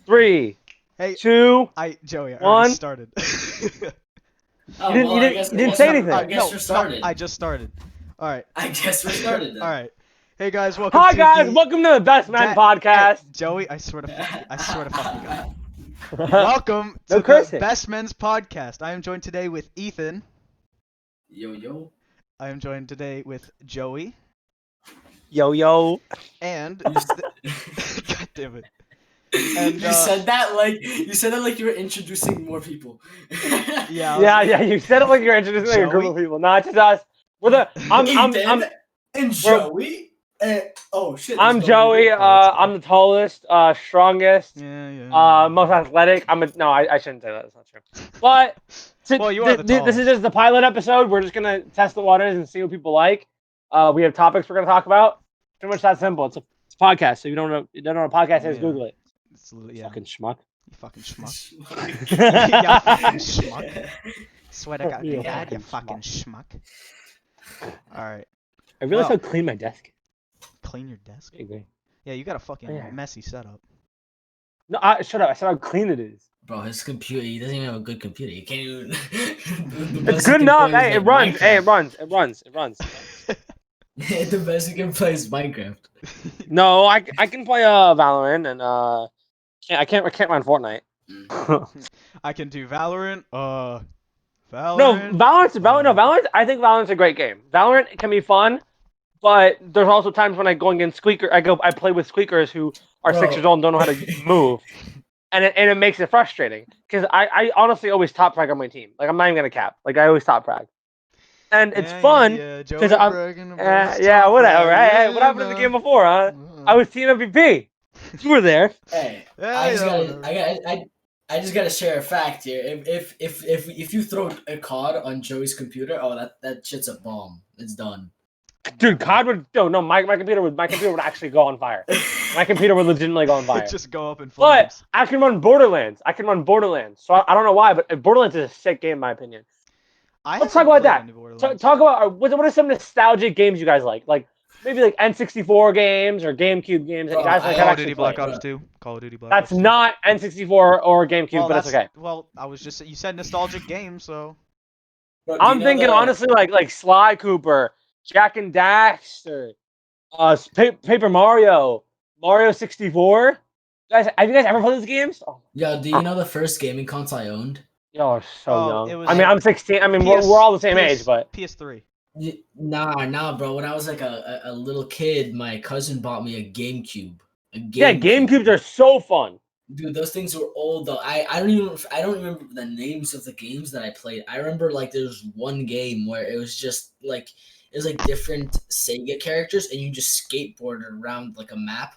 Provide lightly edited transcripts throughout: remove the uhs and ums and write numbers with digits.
3, Hey, 2, Joey, I already 1. started. Oh well, You didn't say anything. we're started. I just started. All right. I guess we're started All then. right. Hey guys, welcome Hi to guys, the welcome to the Best Men Hey, podcast. Joey, I swear to fuck you. I swear to fuck you, guy. Welcome No to the cursing. Best Men's podcast. I am joined today with Ethan. Yo. I am joined today with Joey Yo. and You, God damn it. And you said that like you were introducing more people. yeah, Yeah, you said it like you're introducing like a group of Joey? people. Not just us. We're the Ethan and we're- Joey. Oh shit. I'm there's nobody Joey. there. I'm the tallest, strongest, yeah. most athletic. No, I shouldn't say that. That's not true. But Well, you are the this tallest. is just the pilot episode. We're just gonna test the waters and see what people like. We have topics we're gonna talk about. Pretty much that simple. It's a podcast. So you don't know what a podcast is, Yeah. Google it. It's literally, yeah. Fucking schmuck. You fucking schmuck. You fucking schmuck. Swear to God, You God, you fucking fucking schmuck. Alright. I realized Well. how clean my desk. Clean your desk? I agree. Yeah, you got a fucking Yeah. messy setup. No, shut up. I said how clean it is. Bro, his computer. He doesn't even have a good computer. He can't even. The It's best good he can enough. play Hey, is, it like, runs. Hey, it Minecraft. runs. The best he can play is Minecraft. No, I can play Valorant and I can't run Fortnite. I can do Valorant. No, Valorant. Valorant. I think Valorant's a great game. Valorant can be fun, but there's also times when I go against I play with squeakers who are Bro. 6 years old and don't know how to move, and it makes it frustrating because I honestly always top frag on my team. Like I'm not even gonna cap. Like I always top frag, and it's fun. Yeah, 'cause Joey I'm- bragging about his Yeah, top whatever. frag. Hey, what happened in the game before, huh? Uh-huh. I was team MVP. You were there. Hey, Yeah, I just yeah, gotta, whatever. I just gotta share a fact here. If you throw a COD on Joey's computer, oh that shit's a bomb. It's done. Dude, COD would my computer would actually go on fire. My computer would legitimately go on fire. Just go up in But flames. I can run Borderlands. So I don't know why, but Borderlands is a sick game in my opinion. Let's talk haven't about played that. any Borderlands. Talk about what are some nostalgic games you guys like? Like maybe like N64 games or GameCube games that you guys like Call have of actually Duty Black played. Ops 2. Call of Duty Black That's Ops 2. not N64 or GameCube, Well, but it's okay. Well, I was just you said nostalgic game, so Bro, do I'm you know thinking the- honestly like Sly Cooper, Jack and Daxter, Paper Mario 64. Guys, have you guys ever played those games? Oh, Yo, do you know the first gaming console I owned? y'all are so Oh, young. it was I mean, I'm 16. I mean, we're all the same age, but PS3. Nah, bro. When I was like a little kid, my cousin bought me a GameCube. yeah, GameCubes are so fun. Dude, those things were old though. I don't remember the names of the games that I played. I remember like there was one game where it was just like different Sega characters and you just skateboarded around like a map.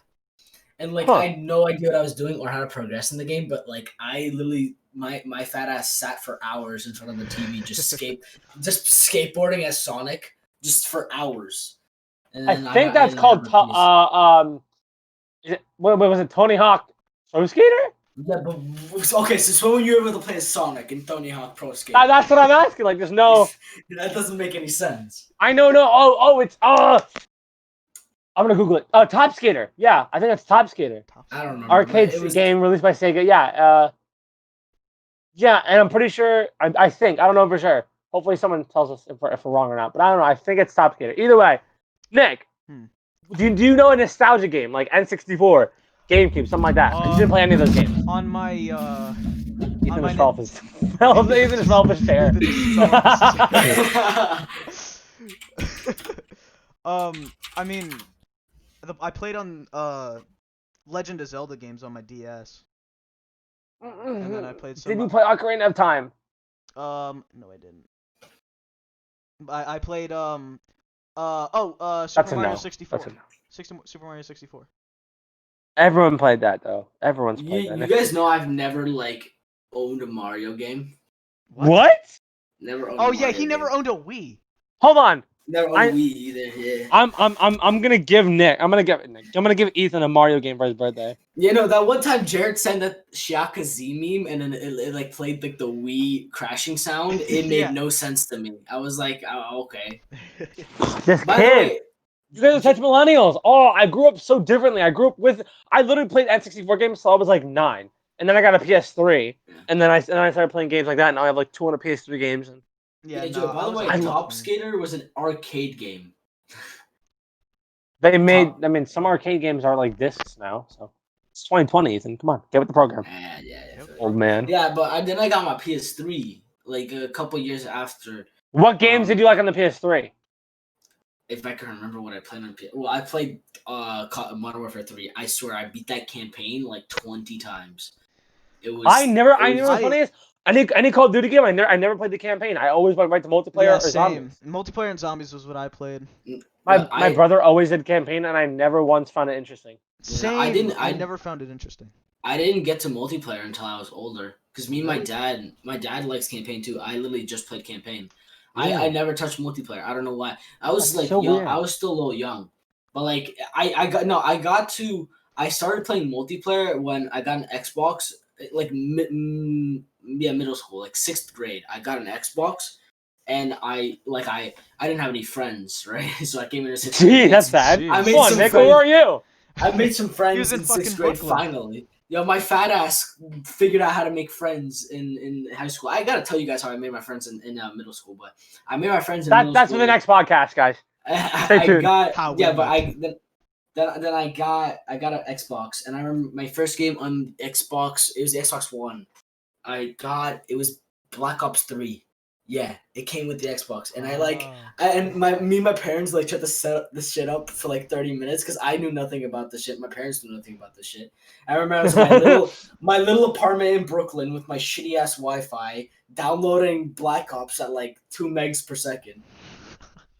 And like I had no idea what I was doing or how to progress in the game, but like I literally my fat ass sat for hours in front of the TV just skateboarding as Sonic just for hours. And I then think that's called what was it? Tony Hawk Pro Skater? Yeah, but okay. So when you were able to play as Sonic in Tony Hawk Pro Skater, That's what I'm asking. Like, there's no. that doesn't make any sense. I know. No. It's I'm gonna Google it. Top Skater. Yeah, I think that's Top Skater. I don't remember. Arcade game released by Sega. Yeah. Yeah, and I'm pretty sure. I think I don't know for sure. Hopefully, someone tells us if we're wrong or not. But I don't know. I think it's Top Skater. Either way, Nick, do you know a nostalgia game like N64, GameCube, something like that? You didn't play any of those games. On my Ethan on my just fell off his chair. I mean, I played on Legend of Zelda games on my DS. And then I played some. Did you play Ocarina of Time? No, I didn't. I played Super That's a Mario no. 64. That's a no. Super Mario 64. Everyone played that though. Everyone's played You that. guys know I've never like owned a Mario game. What? Never owned. Oh a yeah, Mario he never game. owned a Wii. Hold on. Never owned Wii either. Yeah. I'm gonna give Nick. I'm gonna give Ethan a Mario game for his birthday. You know that one time Jared sent that Shaka Z meme and then it like played like the Wii crashing sound. It made Yeah. no sense to me. I was like, oh, okay. This By the kid. way, You guys are such millennials. Oh, I grew up so differently. I literally played N64 games till I was like 9. and then I got a PS3, and then I started playing games like that. And now I have like 200 PS3 games. And Yeah, Joe. By the way, Top Skater was an arcade game. they made. I mean, some arcade games are like discs now. So it's 2020, Ethan. Come on, get with the program. Yeah. Old man. Yeah, but then I got my PS3 like a couple years after. What games did you like on the PS3? If I can remember what I played on PS, well, I played Modern Warfare 3. I swear I beat that campaign like 20 times. It was. I know what's funny is any Call of Duty game. I never played the campaign. I always went right to multiplayer or zombies. Multiplayer and zombies was what I played. My brother always did campaign, and I never once found it interesting. Same. I never found it interesting. I didn't get to multiplayer until I was older because me and my dad likes campaign too. I literally just played campaign. Yeah. I never touched multiplayer. I don't know why. I was like young. Weird. I was still a little young, but like I started playing multiplayer when I got an Xbox. Like middle school, like 6th grade. I got an Xbox, and I didn't have any friends, right? So I came into 6th grade. Gee, that's sad. I made some friends. Who are you? I made some friends in 6th grade. Finally, my fat ass figured out how to make friends in high school. I gotta tell you guys how I made my friends in middle school, but I made my friends in middle school. That's for the next podcast, guys. Stay tuned. Then I got an Xbox, and I remember my first game on Xbox. It was the Xbox One. It was Black Ops 3. Yeah, it came with the Xbox, and my parents like tried to set this shit up for like 30 minutes because I knew nothing about the shit. My parents knew nothing about the shit. I remember I was my little apartment in Brooklyn with my shitty ass Wi-Fi, downloading Black Ops at like 2 megs per second.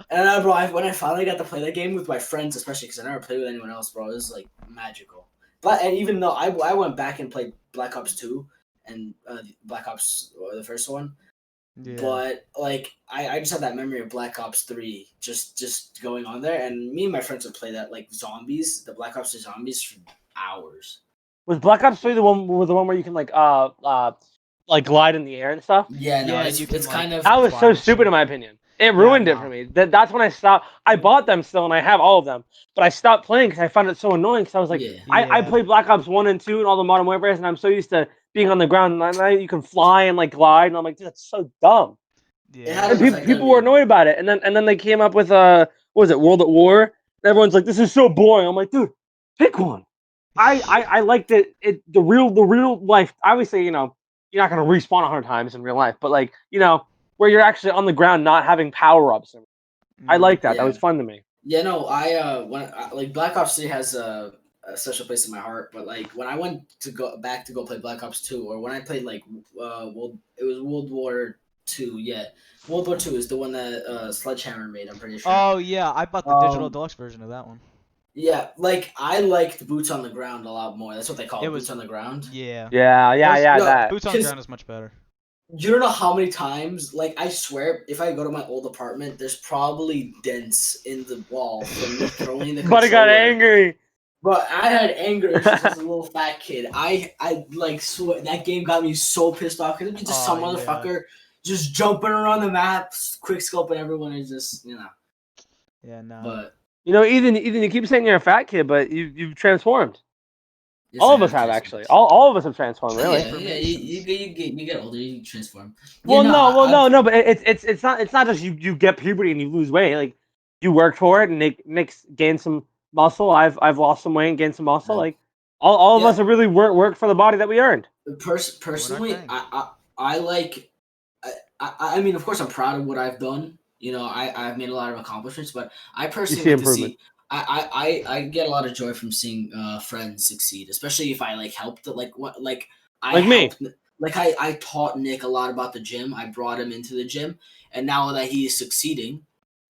And when I finally got to play that game with my friends, especially because I never played with anyone else, bro, it was like magical. And even though I went back and played Black Ops 2 and Black Ops, the first one, but like I just have that memory of Black Ops 3 just going on there, and me and my friends would play that like zombies, the Black Ops 3 zombies for hours. Was Black Ops 3 the one where you can like glide in the air and stuff? Yeah, no, it's kind of that was so stupid in my opinion. It ruined it for me. That's when I stopped. I bought them still, and I have all of them. But I stopped playing because I found it so annoying. Because I was like, I played Black Ops 1 and 2 and all the Modern Warfares, and I'm so used to being on the ground. And now you can fly and like glide, and I'm like, dude, that's so dumb. Yeah. And people were annoyed about it. And then they came up with what was it, World at War? And everyone's like, this is so boring. I'm like, dude, pick one. I liked it. The real life. Obviously, you're not gonna respawn 100 times in real life, but like where you're actually on the ground, not having power-ups. I like that. Yeah. That was fun to me. Yeah, no, like Black Ops 3 has a special place in my heart, but like when I went to go play Black Ops 2, or when I played like it was World War 2. Yeah, World War 2 is the one that Sledgehammer made. I'm pretty sure. Oh yeah, I bought the digital deluxe version of that one. Yeah, like I liked Boots on the Ground a lot more. That's what they call it, Boots on the Ground. Yeah. That. Boots on the Ground is much better. You don't know how many times, like, I swear, if I go to my old apartment, there's probably dents in the wall from me throwing the controller. But I got angry. But I had anger issues as a little fat kid. I like, swear, that game got me so pissed off because it was just some motherfucker just jumping around the map, quick scoping everyone, and just, Yeah, no. But Ethan, you keep saying you're a fat kid, but you've transformed. Yes, all of us have actually. All of us have transformed, really. Yeah. You get older, you transform. Well, no, but it's not just you get puberty and you lose weight. Like you worked for it, and Nick's gained some muscle. I've lost some weight and gained some muscle. Like all of us have really worked for the body that we earned. Personally, I like. I mean, of course, I'm proud of what I've done. I've made a lot of accomplishments, but I personally like to see. I get a lot of joy from seeing friends succeed, especially if I like helped. I taught Nick a lot about the gym. I brought him into the gym, and now that he is succeeding,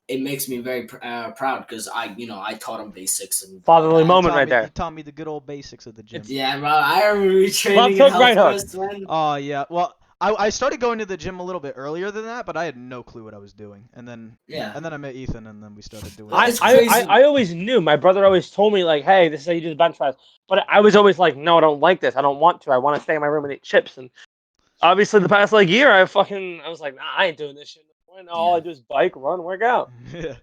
it makes me very proud because I taught him basics and fatherly moment right there. He taught me the good old basics of the gym. Yeah, bro. I remember training in health when. Oh yeah, well. I started going to the gym a little bit earlier than that, but I had no clue what I was doing. And then I met Ethan, and then we started doing it. I always knew. My brother always told me, like, hey, this is how you do the bench press. But I was always like, no, I don't like this. I don't want to. I want to stay in my room and eat chips. And obviously the past, like, year, I was like, nah, I ain't doing this shit. All I do is bike, run, work out. Yeah.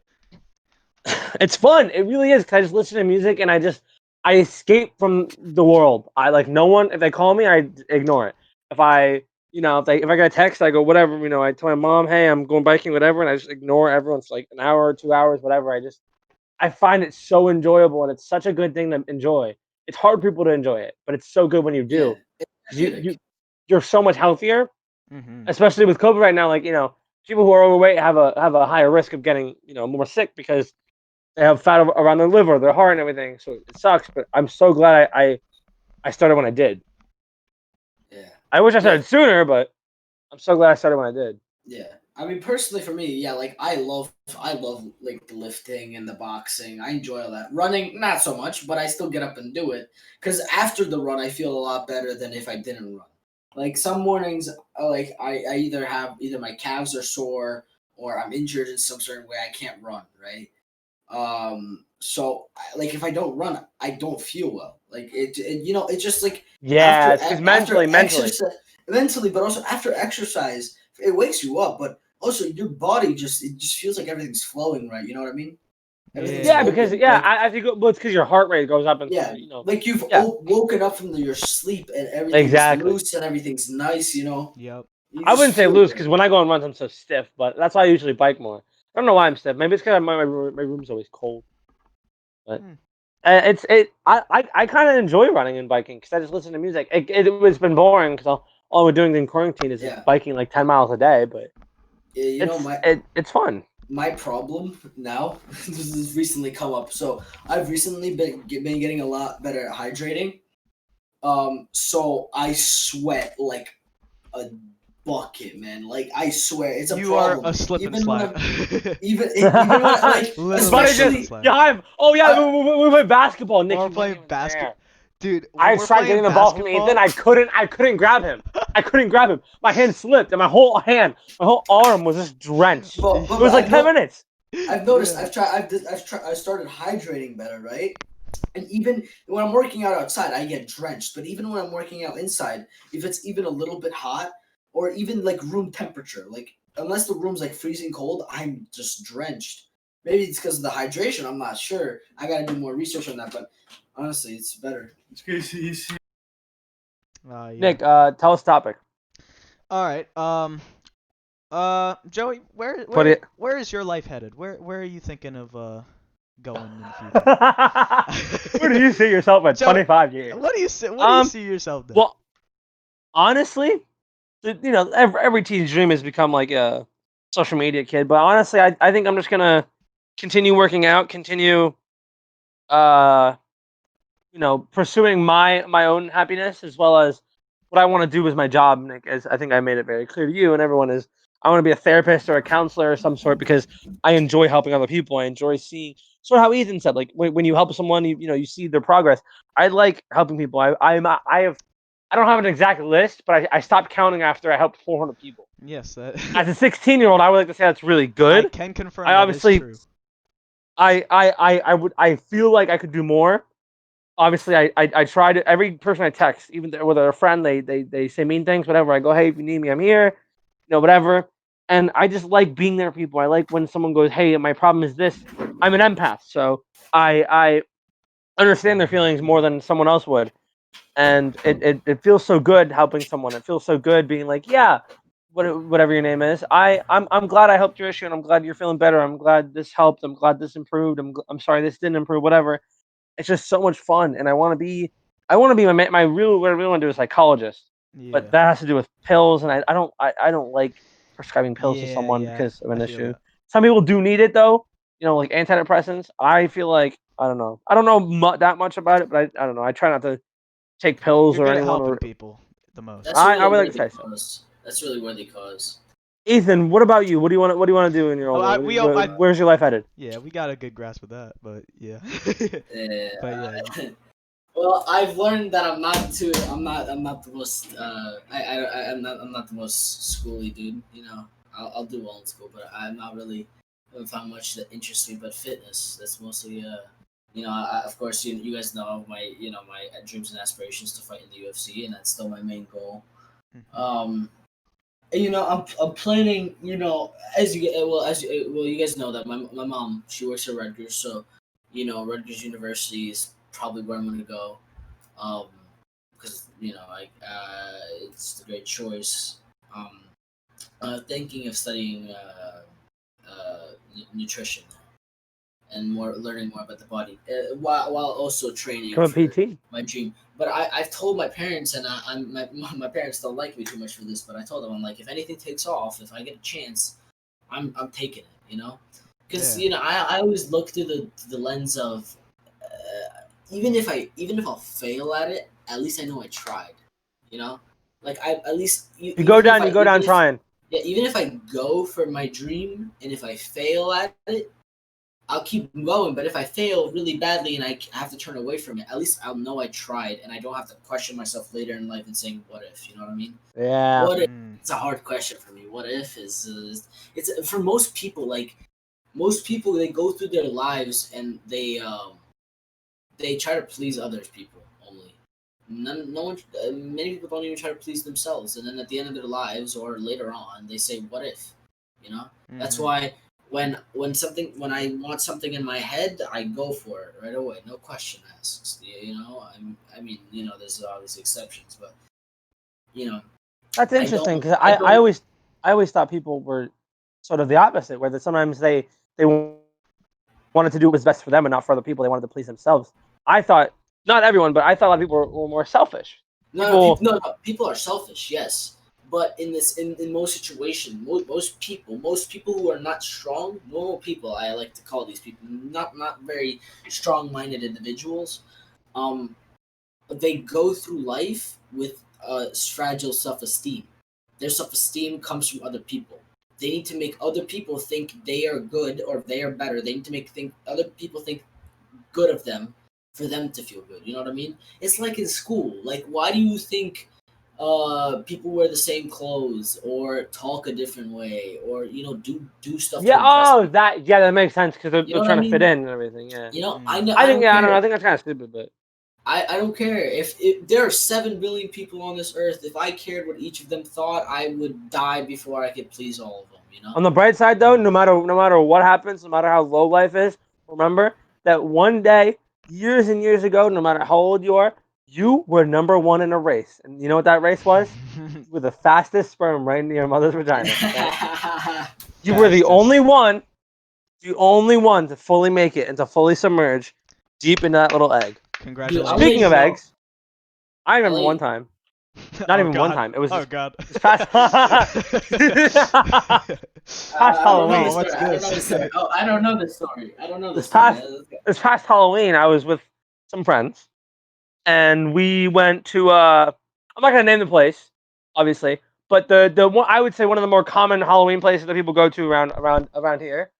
It's fun. It really is, because I just listen to music, and I just I escape from the world. I like no one. If they call me, I ignore it. If I, if I get a text, I go whatever. I tell my mom, hey, I'm going biking, whatever, and I just ignore everyone for like an hour, 2 hours, whatever. I find it so enjoyable, and it's such a good thing to enjoy. It's hard for people to enjoy it, but it's so good when you Yeah, do. it's 'Cause You therapeutic. you're so much healthier, Mm-hmm. especially with COVID right now. Like people who are overweight have a higher risk of getting more sick because they have fat around their liver, their heart, and everything. So it sucks. But I'm so glad I started when I did. Yeah. I wish I Yeah. started sooner, but I'm so glad I started when I did. Yeah. I mean, personally, for me, yeah, like I love like the lifting and the boxing. I enjoy all that. Running, not so much, but I still get up and do it because after the run, I feel a lot better than if I didn't run. Like some mornings, like I either my calves are sore or I'm injured in some certain way. I can't run, right? So like if I don't run, I don't feel well. Like it's just like Yeah, it's because mentally, exercise, mentally, but also after exercise, it wakes you up. But also your body just feels like everything's flowing right. You know what I mean? Everything's yeah, Yeah. because open. Like as you go, well, it's because your heart rate goes up and yeah, so. like you've Yeah, woken up from your sleep and everything's exactly. loose and everything's nice. You know, Yep. you I just wouldn't say feel loose good. because when I go on runs, I'm so stiff. But that's why I usually bike more. I don't know why I'm stiff. Maybe it's because my room's always cold. But Hmm. I kind of enjoy running and biking because I just listen to music. It's been boring because all we're doing in quarantine is just Yeah, biking like 10 miles a day. But yeah. You know it's fun. my problem now this has recently come up. So I've recently been getting a lot better at hydrating. So I sweat like a bucket, man. Like I swear, it's a You are problem. a slip and Even when slide. I'm even when I, like It's Literally a funny slip just and especially slide. yeah. Oh yeah, I, we played basketball. When Nick, we're you weren't playing even basket, there. dude. When I we're tried playing getting the ball from Ethan. basketball, I couldn't grab him. I couldn't grab him. My hand slipped, and my whole arm was just drenched. It but was like I've 10 minutes. noticed yeah. I started hydrating better, right? And even when I'm working out outside, I get drenched. But even when I'm working out inside, if it's even a little bit hot or even like room temperature, like unless the room's like freezing cold, I'm just drenched. Maybe it's because of the hydration. I'm not sure. I gotta do more research on that. But honestly, it's better. Yeah. Nick, tell us topic. All right. Joey, where Put where it. where is your life headed? Where are you thinking of going in the future? Where do you see yourself in Joey, 25 years? what do you see yourself doing? Well, honestly, every teen's dream has become like a social media kid. But honestly, I think I'm just gonna continue working out, continue, uh, pursuing my own happiness as well as what I want to do with my job. Nick, as I think I made it very clear to you and everyone is, I want to be a therapist or a counselor of some sort because I enjoy helping other people. I enjoy seeing sort of how Ethan said, like when you help someone, you see their progress. I like helping people. I don't have an exact list, but I stopped counting after I helped 400 people. Yes, As a 16-year-old, I would like to say that's really I good. can confirm I that is obviously, true. I feel like I could do more. Obviously, I try to every person I text, even whether they're a friend, they say mean things, whatever. I go, hey, if you need me, I'm here, whatever. And I just like being there for people. I like when someone goes, hey, my problem is this. I'm an empath, so I understand their feelings more than someone else would, and it feels so good helping someone. It feels so good being like, yeah, whatever your name is. I'm glad I helped your issue, and I'm glad you're feeling better. I'm glad this helped. I'm glad this improved. I'm sorry this didn't improve. Whatever. It's just so much fun, and I want to be what I really want to do is psychologist, but Yeah. that has to do with pills, and I don't like prescribing pills to Yeah, someone yeah. because of an I feel issue. that. Some people do need it though, like antidepressants. I feel like I don't know that much about it, but I don't know. I try not to take pills You're or good at anyone helping or people the most. That's I really a would like to worthy say so. cause. That's really a worthy cause. Ethan, what about you? What do you want to do in your Oh, older? I Where's your life headed? yeah, we got a good grasp of that, but yeah. But yeah, Yeah. Well, I've learned that I'm not the most I'm not the most schooly dude. I'll do well in school, but I'm not really haven't found much that interests me. But fitness, that's mostly of course you guys know my dreams and aspirations to fight in the UFC, and that's still my main goal. Mhm. Um, I'm planning. As you guys know that my mom, she works at Rutgers, so Rutgers University is probably where I'm gonna go, because like it's a great choice. Thinking of studying nutrition and learning more about the body, while also training Become a for PT. my dream. But I've told my parents, and my parents don't like me too much for this, but I told them, I'm like, if anything takes off, if I get a chance, I'm taking it, because I always look through the lens of even if I'll fail at it, at least I know I tried, like I at least You go down trying. Yeah, even if I go for my dream and if I fail at it, I'll keep going. But if I fail really badly and I have to turn away from it, at least I'll know I tried and I don't have to question myself later in life and saying, what if? You know what I mean? Yeah. What if? It's a hard question for me. What if is it's for most people, like most people, they go through their lives and they try to please others people only. No one, many people don't even try to please themselves, and then at the end of their lives or later on, they say, "What if?" That's why when I want something in my head, I go for it right away, no question asked. I mean, there's obviously exceptions, but That's interesting because I always thought people were sort of the opposite, where sometimes they wanted to do what was best for them and not for other people. They wanted to please themselves. I thought not everyone, but I thought a lot of people were more selfish. No, people are selfish, yes. But in most situations, most people who are not strong, normal people, I like to call these people, not very strong-minded individuals, they go through life with fragile self-esteem. Their self-esteem comes from other people. They need to make other people think they are good or they are better. They need to make other people think good of them for them to feel good. You know what I mean? It's like in school. Like, why do you think people wear the same clothes or talk a different way or do stuff? Yeah. That makes sense because they're trying to fit in and everything. Yeah. I don't know. I think that's kind of stupid, but I don't care if there are 7 billion people on this earth. If I cared what each of them thought, I would die before I could please all of them. On the bright side, though, no matter what happens, no matter how low life is, remember that one day, years and years ago, no matter how old you are, you were number one in a race, and you know what that race was? You were the fastest sperm right in your mother's vagina. Okay? You were the only one to fully make it and to fully submerge deep in that little egg. Congratulations. Speaking of eggs, I remember one time. Not even one time. It was God. This past Halloween. What's this? I don't know this story. I don't know this This past Halloween, I was with some friends, and we went to. I'm not gonna name the place, obviously, but the one I would say one of the more common Halloween places that people go to around here.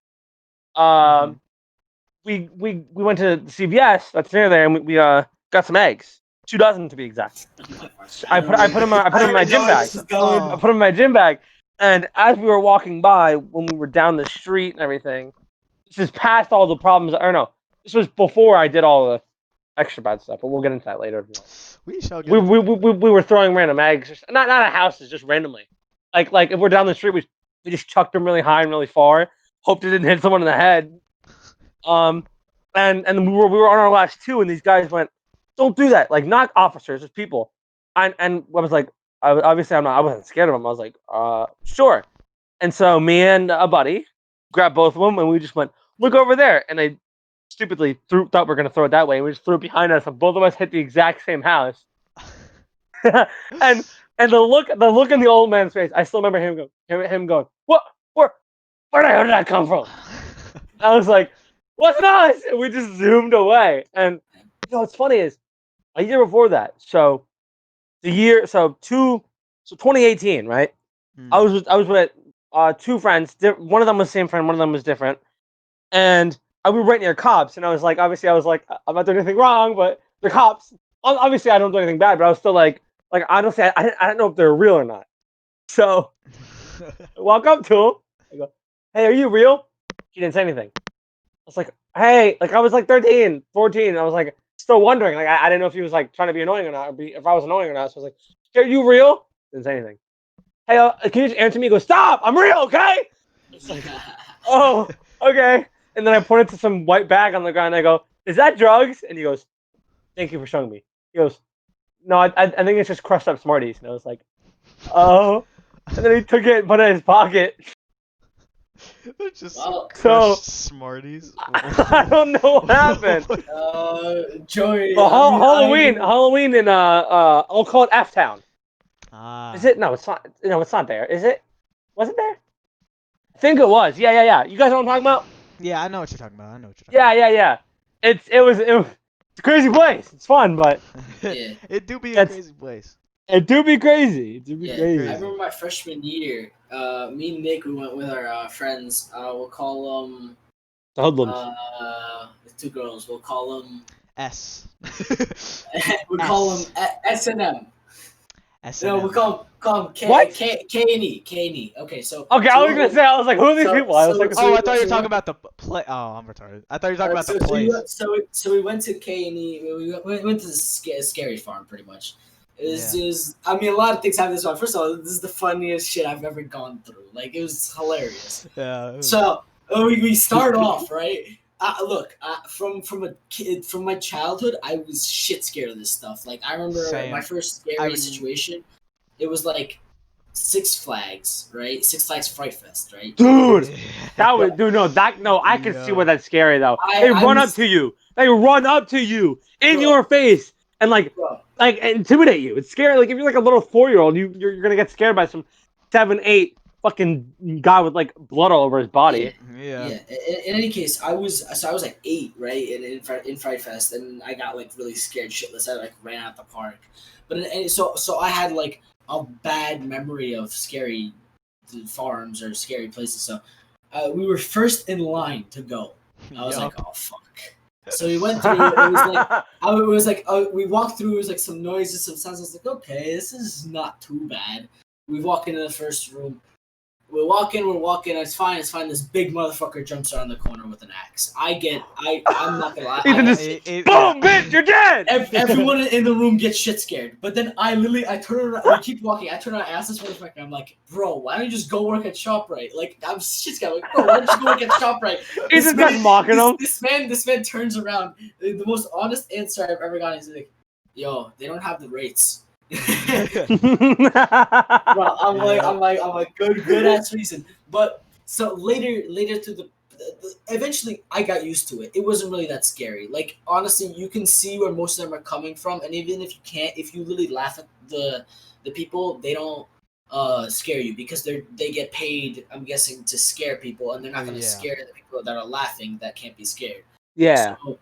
We went to CVS that's near there, and we got some eggs. 2 dozen to be exact. I put them in my gym bag. I put them in my gym bag, and as we were walking by, when we were down the street and everything, this is past all the problems. Or no, this was before I did all the extra bad stuff. But we'll get into that later. If you want. We shall get. We were throwing random eggs, not at houses, just randomly. Like if we're down the street, we just chucked them really high and really far, hoped it didn't hit someone in the head. And we were on our last 2, and these guys went, "Don't do that!" Like, not officers, just people. And I was like, I wasn't scared of them. I was like, sure. And so me and a buddy grabbed both of them, and we just went, "Look over there!" And they stupidly thought we were gonna throw it that way. And we just threw it behind us, and both of us hit the exact same house. and the look in the old man's face, I still remember him going, "What? Where the hell did that come from?" I was like, "What's nice?" And we just zoomed away. And what's funny is a year before that. So 2018, right? I was with 2 friends. One of them was the same friend. One of them was different. And we were right near cops. And I was like, I'm not doing anything wrong, but the cops. Obviously, I don't do anything bad, but I was still like honestly, I didn't know if they're real or not. So I walk up to him. I go, "Hey, are you real?" He didn't say anything. I was like, "Hey," I was like 13, 14. And I was like, still wondering. I didn't know if he was like trying to be annoying or not, or if I was annoying or not. So I was like, "Are you real?" Didn't say anything. "Hey, can you just answer me?" He goes, "Stop! I'm real, okay?" It's like, "Oh, okay." And then I pointed to some white bag on the ground. And I go, "Is that drugs?" And he goes, Thank you for showing me. He goes, no, I think it's just crushed up Smarties. And I was like, oh. And then he took it and put it in his pocket. They're just Well, So- crushed Smarties. I don't know what happened. Joey. Well, I mean, Halloween, I- Halloween in I'll call it F Town. Ah. Is it? No, it's not. No, it's not there. Is it? Was it there? I think it was. Yeah. You guys know what I'm talking about? Yeah, I know what you're talking about. Yeah. It was it's a crazy place. It's fun, but Yeah. It do be a That's- crazy place. it do be crazy. It do be Yeah, crazy. I remember my freshman year. Me and Nick, we went with our friends. We'll call them The hoodlums. the two girls. We'll call them. S. We call them S and M. No, we call them K What? K and E. Okay, so. Okay, I was gonna say. I was like, who are these so- people? I was so- like, so- Oh, I thought you were talking about the play. Oh, I'm retarded. I thought you were talking about the place. So we went to K and E. We went to the scary farm pretty much. It was, I mean, a lot of things happen this one. First of all, this is the funniest shit I've ever gone through. Like, it was hilarious. Yeah. So we start off right. Look, from my childhood, I was shit scared of this stuff. Like, I remember Same. my first I scary would- situation. It was like Six Flags, right? Six Flags Fright Fest, right? dude, I can see Yeah. where that's scary though. I- They I run was- up to you. They run up to you in Bro. your face and like Bro, intimidate you. It's scary. Like if you're like a little 4-year-old, you're gonna get scared by some 7, 8 fucking guy with like blood all over his body. Yeah. yeah. In any case, I was like 8, right? In Fright Fest, and I got like really scared shitless. I like ran out the park, but so I had like a bad memory of scary farms or scary places. So we were first in line to go. I was Yup. like, oh fuck. So we went through. It was like we walked through. It was like some noises, some sounds. I was like, okay, this is not too bad. We walk into the first room. We're walking. It's fine. This big motherfucker jumps around the corner with an axe. I'm not gonna lie. Ethan just- Boom, bitch, you're dead. Everyone in the room gets shit scared. But then I turn around. We keep walking. I turn around, I ask this motherfucker. I'm like, bro, why don't you just go work at ShopRite? Like, I'm shit scared. Like, bro, why don't you go work at ShopRite? Ethan's just mocking him. This man turns around. The most honest answer I've ever gotten is like, yo, they don't have the rates. Bro, I'm like, good ass reason. But so later to the eventually I got used to it. It wasn't really that scary. Like honestly, you can see where most of them are coming from, and even if you can't, if you really laugh at the people, they don't scare you because they get paid. I'm guessing to scare people, and they're not gonna Yeah. scare the people that are laughing that can't be scared. Yeah. So,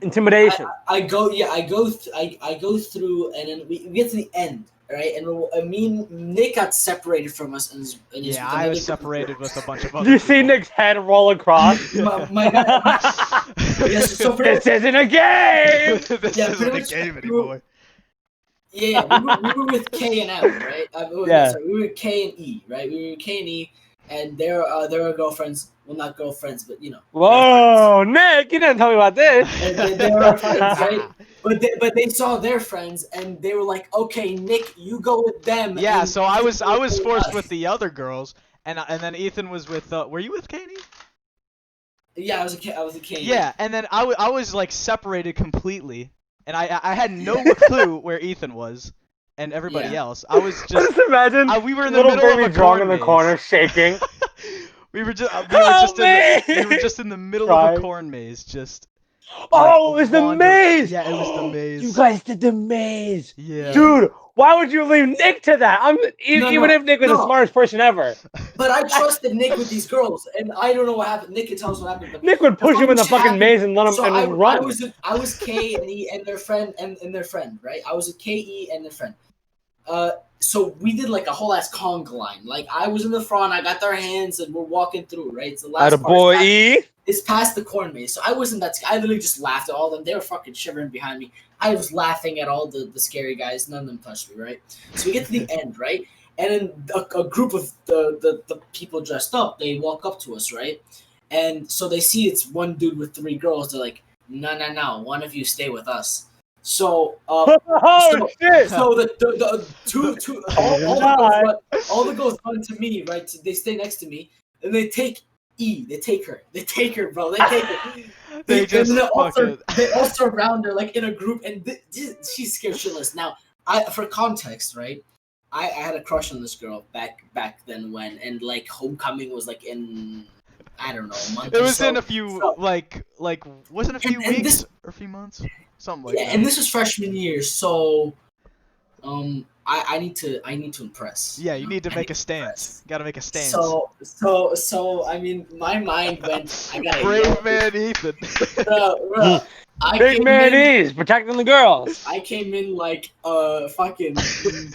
Intimidation. I go through, and then we get to the end, right? And me and Nick got separated from us, and he's Yeah, with I another was group of separated girls. with a bunch of Did other you see people. Nick's head roll across? My guy, yes, so for, This isn't a game. This Yeah, isn't pretty a much game we were- anymore. yeah, we were with K and M, right? Yeah. Sorry, we were K and E, right? We were K and E, and they were girlfriends. Well, not girlfriends, but you know. Whoa, Nick, you didn't tell me about this. And they were our friends, right? But they saw their friends, and they were like, "Okay, Nick, you go with them." Yeah, and so I was you go forced us." with the other girls, and then Ethan was with. Were you with Katie? Yeah, I was a K and E. Yeah, and then I was like separated completely, and I had no clue where Ethan was, and everybody Yeah. else. I was just imagine we were in the little middle baby of a Drong corn in the maze. corner shaking. we were just Help we were me! just in the middle of Crying. a corn maze, just. Oh, it was the wandering. maze. Yeah, it was the maze. You guys did the maze. Yeah. Dude, why would you leave Nick to that? Even if Nick was the no. smartest person ever. But I trusted Nick with these girls, and I don't know what happened. Nick can tell us what happened. But Nick would push him in the shit fucking happened. maze and let him So and I run. was K and E and their friend and their friend, right? I was a K, E, and their friend. So we did like a whole ass conga line. Like I was in the front, I got their hands, and we're walking through. Right, it's the last part. Boy, E. It's past the corn maze, so I wasn't that. I literally just laughed at all of them. They were fucking shivering behind me. I was laughing at all the scary guys. None of them touched me. Right, so we get to the end, right, and then a group of the people dressed up. They walk up to us, right, and so they see it's one dude with 3 girls. They're like, no, one of you stay with us. So, Oh shit! so the two all the girls run to me, right? They stay next to me, and they take E. They take her, bro. They take her. They just and fucking. they all surround her like in a group, and she's scared shitless. Now, for context, right? I had a crush on this girl back then when, and like homecoming was like in, I don't know, a month. It was or so. in a few like wasn't a few weeks or a few months, something like that. And this was freshman year, so I need to impress. Yeah, you need to make a stance. Gotta make a stance. So I mean, my mind went. I got Brave man, Ethan. Bro, Big man is protecting the girls. I came in like fucking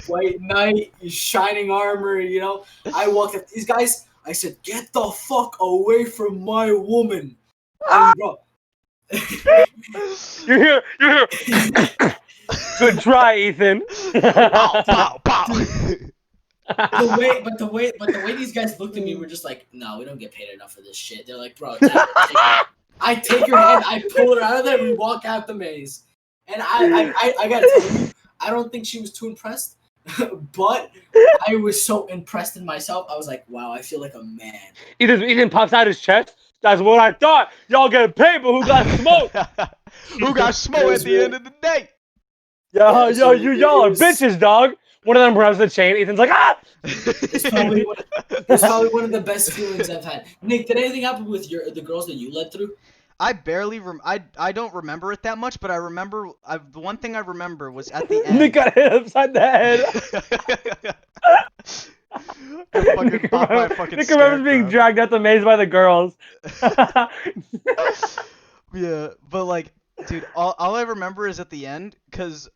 white knight, shining armor. You know, I walked up to these guys. I said, "Get the fuck away from my woman!" And, bro, You're here. Good try, Ethan. Pow, pow, pow. the way these guys looked at me were just like, "No, we don't get paid enough for this shit." They're like, "Bro, take it." I take her hand, I pull her out of there, we walk out the maze. And I gotta tell you, I don't think she was too impressed, but I was so impressed in myself. I was like, wow, I feel like a man. Ethan pops out his chest. That's what I thought. Y'all get paid, but who got smoked? Who got smoked at the end of the day? Y'all are bitches, dog. One of them grabs the chain. Ethan's like, ah! It's probably one of the best feelings I've had. Nick, did anything happen with the girls that you led through? I barely I don't remember it that much, but I remember the one thing I remember was at the end. Nick got hit upside the head. Nick remembers being dragged out the maze by the girls. Yeah, but like, dude, all I remember is at the end, cause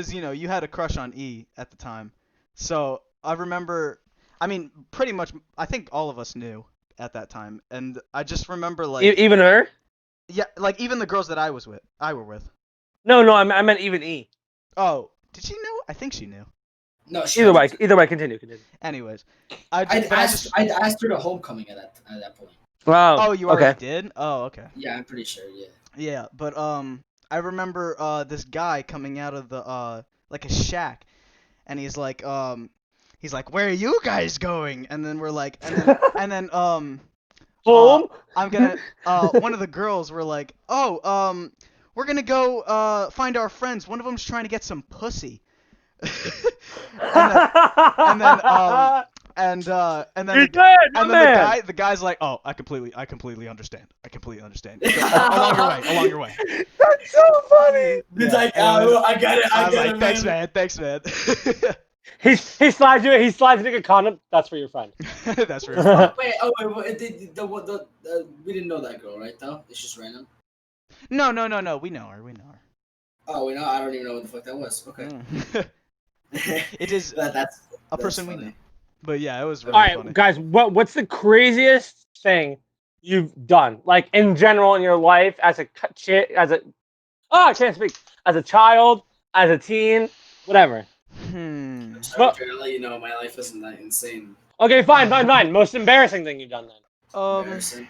you know you had a crush on E at the time, so I remember. I mean, pretty much, I think all of us knew at that time, and I just remember like even her. Yeah, like even the girls that I were with. No, I meant even E. Oh, did she know? I think she knew. No, either way, continue. Anyways, I'd asked her to homecoming at that point. Wow. Oh, you already did? Oh, okay. Yeah, I'm pretty sure. Yeah. Yeah, but I remember this guy coming out of the like a shack, and he's like, where are you guys going? And then we're like, and then home. I'm gonna. One of the girls were like, oh, we're gonna go find our friends. One of them's trying to get some pussy. and then the guy's like, oh, I completely understand. Along your way. That's so funny. He's like, oh, I got it. I got it, thanks, man. He slides Nick a condom. That's for your friend. That's for your friend. Wait, we didn't know that girl, right? Though it's just random. No. We know her. Oh, we know. I don't even know what the fuck that was. Okay. It is. That's a person funny. we know. But yeah, it was really funny. funny. Guys, what's the craziest thing you've done, like in general in your life as a I can't speak, as a child, as a teen, whatever. Sorry, to let you know, my life isn't that insane. Okay, fine. Most embarrassing thing you've done then. Embarrassing.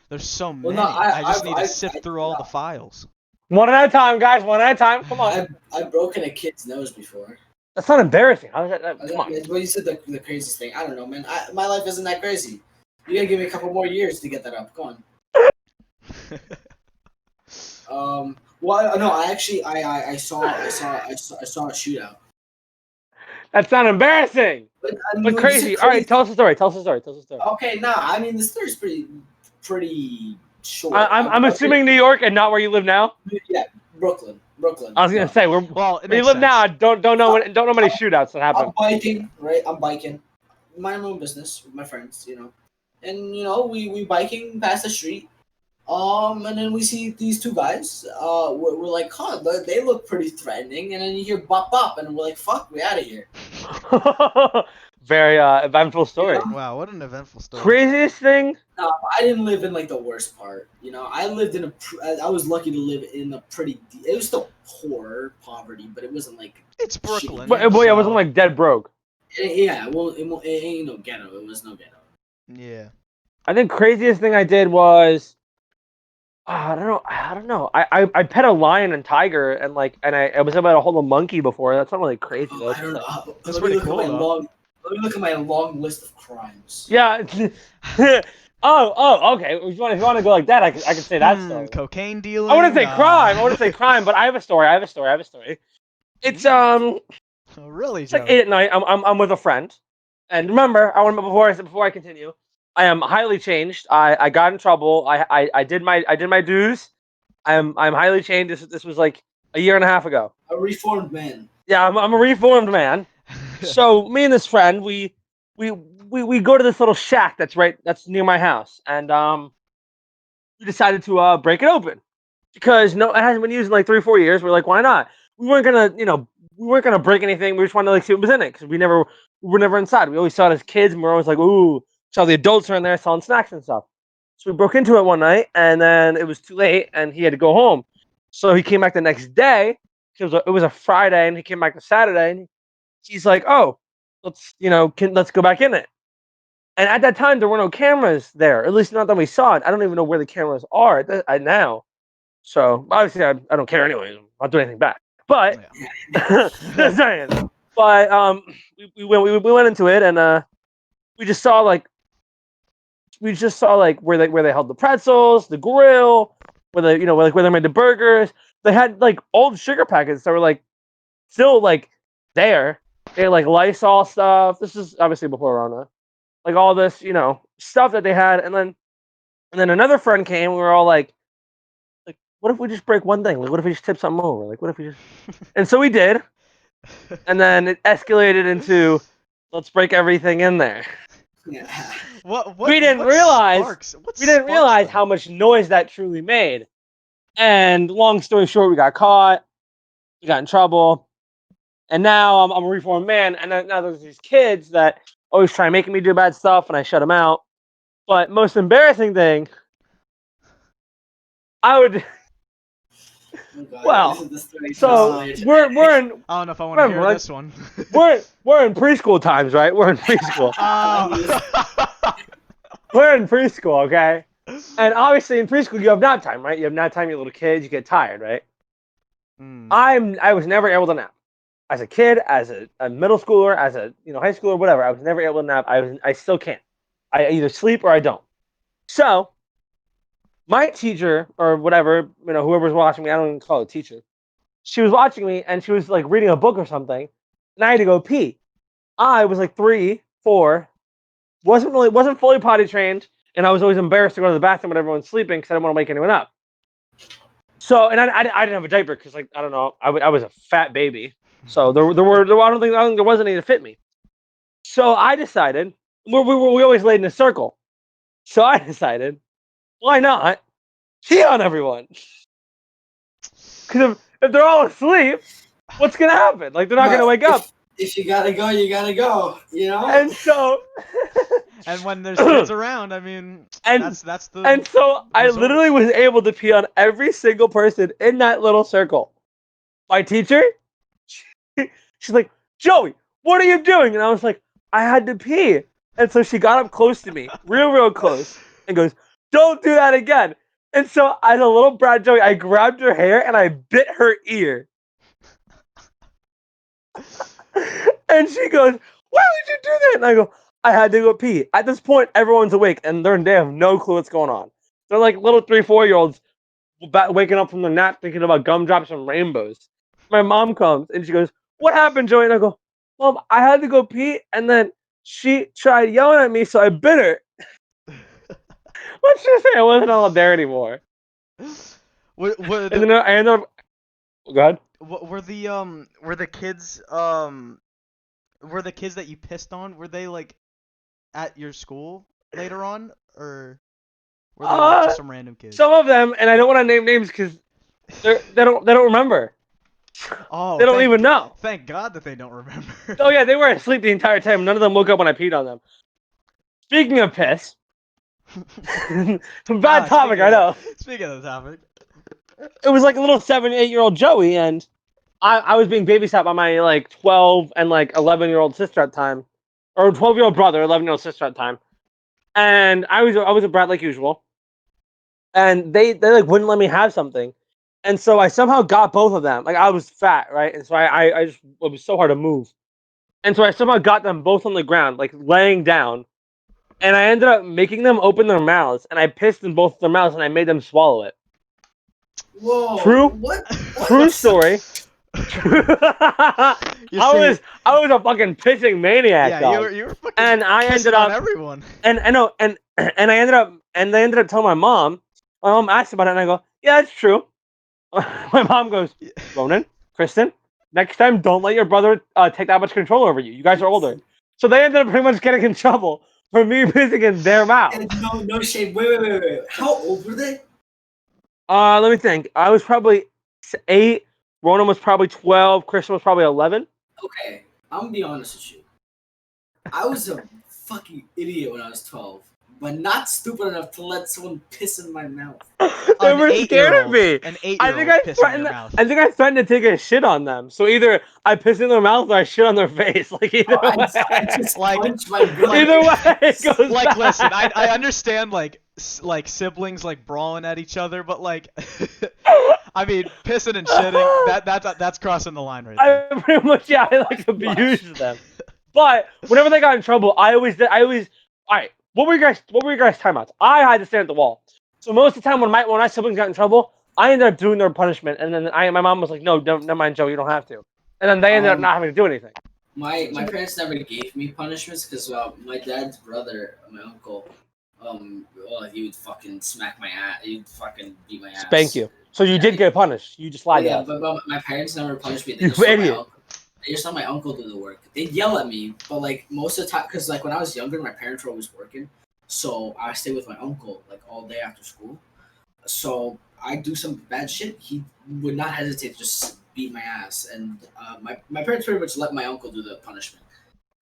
There's so many. Well, no, I just need to sift through all the files. One at a time, guys. One at a time. Come on. I've broken a kid's nose before. That's not embarrassing. How is that? Come on. Well, you said the craziest thing. I don't know, man. My life isn't that crazy. You gotta give me a couple more years to get that up. Go on. Well, no. I actually, I saw a shootout. That's not embarrassing. But crazy. All right, tell us a story. Okay, nah. I mean, the story's pretty short. I'm assuming New York and not where you live now. Yeah, Brooklyn. I was gonna say where you live now. Don't know many shootouts that happen. I'm biking, right? Mind my own business with my friends, you know, and you know we biking past the street, and then we see these two guys. We're like, huh, they look pretty threatening, and then you hear bop bop, and we're like, fuck, we out of here. Very eventful story. Yeah. Wow, what an eventful story. Craziest thing? No, I didn't live in like the worst part. You know, I lived in I was lucky to live in a pretty. It was still poor poverty, but it wasn't like. It's Brooklyn. But it wasn't like dead broke. Yeah, well, it ain't no ghetto. It was no ghetto. Yeah. I think craziest thing I did was. I don't know. I pet a lion and tiger and I was able to hold a monkey before. That's not really crazy. Oh, I don't know. That's pretty cool. Let me look at my long list of crimes. Yeah, Okay. If you want to go like that, I could say that story. Cocaine dealing. I wouldn't say crime. I wouldn't say crime, but I have a story. It's Oh, really, it's like Joey? 8 at night. I'm with a friend, and remember, before I continue, I am highly changed. I got in trouble. I did my dues. I'm highly changed. This was like a year and a half ago. A reformed man. Yeah, I'm a reformed man. So me and this friend, we go to this little shack that's near my house, and we decided to break it open because no, it hasn't been used in like 3 or 4 years. We're like, why not? We weren't gonna break anything. We just wanted to like see what was in it because we were never inside. We always saw it as kids, and we're always like, ooh, so the adults are in there selling snacks and stuff. So we broke into it one night, and then it was too late, and he had to go home. So he came back the next day. It was a Friday, and he came back the Saturday, and he's like, oh, let's go back in it. And at that time, there were no cameras there. At least not that we saw it. I don't even know where the cameras are now. So obviously, I don't care anyway. I'm not doing anything back. But just saying. But we went into it, and we just saw like where they held the pretzels, the grill, where they made the burgers. They had like old sugar packets that were like still like there. They had like Lysol stuff. This is obviously before Rona. Like all this, stuff that they had, and then another friend came. We were all like, what if we just break one thing? Like, what if we just tip something over? Like, what if we just? And so we did, and then it escalated into, let's break everything in there. Yeah. We didn't realize how much noise that truly made. And long story short, we got caught. We got in trouble. And now I'm a reformed man. And now there's these kids that always try making me do bad stuff, and I shut them out. But most embarrassing thing, I would. Well, so we're in. I don't know if I want to hear this one. we're in preschool times, right? We're in preschool. We're in preschool, okay? And obviously in preschool you have nap time, right? You have nap time, you're little kids, you get tired, right? I was never able to nap. As a kid, as a middle schooler, as a high schooler, whatever, I was never able to nap. I still can't. I either sleep or I don't. So my teacher or whatever, whoever's watching me, I don't even call it teacher. She was watching me and she was like reading a book or something, and I had to go pee. I was like 3, 4, wasn't fully potty trained, and I was always embarrassed to go to the bathroom when everyone's sleeping because I didn't want to wake anyone up. So, and I didn't have a diaper because, like, I don't know, I was a fat baby, so I don't think there wasn't any to fit me. So I decided we always laid in a circle. So I decided, why not pee on everyone? Because if they're all asleep, what's gonna happen? Like, they're not gonna wake up. If you gotta go, you gotta go. And so. And when there's kids around, I mean, that's the. And so I literally was able to pee on every single person in that little circle. My teacher, she's like, Joey, what are you doing? And I was like, I had to pee. And so she got up close to me, real close, and goes, don't do that again. And so as a little brat Joey, I grabbed her hair and I bit her ear. And she goes, why would you do that? And I go, I had to go pee. At this point, everyone's awake and they have no clue what's going on. They're like little 3, 4-year-olds waking up from their nap thinking about gumdrops and rainbows. My mom comes and she goes, what happened, Joey? And I go, Mom, I had to go pee, and then she tried yelling at me, so I bit her. Let's just say I wasn't all there anymore. Go ahead. Were the kids that you pissed on, were they like at your school later on, or were they like just some random kids? Some of them, and I don't want to name names because they don't remember. Oh, they don't even know. Thank God that they don't remember. Oh yeah, they were asleep the entire time. None of them woke up when I peed on them. Speaking of piss, bad topic, I know. Speaking of the topic, it was like a little 7, 8-year-old Joey, and I was being babysat by my like 12 and like 11-year-old sister at the time, or 12-year-old brother, 11-year-old sister at the time, and I was a brat like usual, and they like wouldn't let me have something, and so I somehow got both of them. Like, I was fat, right, and so it was so hard to move, and so I somehow got them both on the ground, like laying down, and I ended up making them open their mouths, and I pissed in both their mouths, and I made them swallow it. Whoa. True. What? True story. I was a fucking pissing maniac. Yeah, dog. you were fucking And I pissing ended on up everyone. and I know and I ended up telling my mom. My mom asked about it, and I go, "Yeah, it's true." My mom goes, "Ronan, Kristen, next time don't let your brother take that much control over you. You guys are older." So they ended up pretty much getting in trouble for me pissing in their mouth. No shame. Wait. How old were they? Let me think. I was probably 8. Ronan was probably 12. Kristen was probably 11. Okay, I'm gonna be honest with you. I was a fucking idiot when I was 12, but not stupid enough to let someone piss in my mouth. They were scared of me. An I 8-year-old think I pissing in threatened. your mouth. I think I threatened to take a shit on them. So either I piss in their mouth or I shit on their face. Like either way. I just Like- punched my brother. Either way, it goes Like, back. listen, I understand like siblings like brawling at each other, but like, I mean, pissing and shitting, that's crossing the line right there. I pretty much I like abused them. But whenever they got in trouble, I always. All right. What were your guys' timeouts? I had to stand at the wall. So most of the time when my siblings got in trouble, I ended up doing their punishment, and then my mom was like, "No, never mind, Joe, you don't have to." And then they ended up not having to do anything. My parents never gave me punishments because my dad's brother, my uncle, he would fucking smack my ass. He'd fucking beat my ass. Spank you. So you did get punished. You just lied to Yeah, us. but my parents never punished me. You idiot. They just let my uncle do the work. They'd yell at me, but like most of the time, because like when I was younger, my parents were always working, so I stayed with my uncle like all day after school. So I do some bad shit, he would not hesitate to just beat my ass, and my parents pretty much let my uncle do the punishment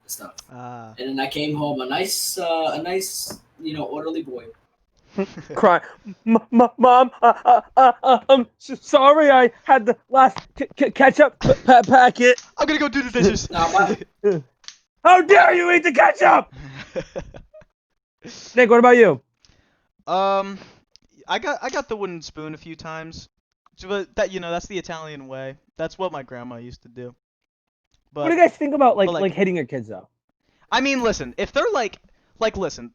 and stuff. And then I came home a nice orderly boy. Cry, Mom. I'm sorry. I had the last ketchup packet. I'm gonna go do the dishes. How dare you eat the ketchup? Nick, what about you? I got the wooden spoon a few times, but that's the Italian way. That's what my grandma used to do. But What do you guys think about like- like hitting your kids though? I mean, listen, if they're listen,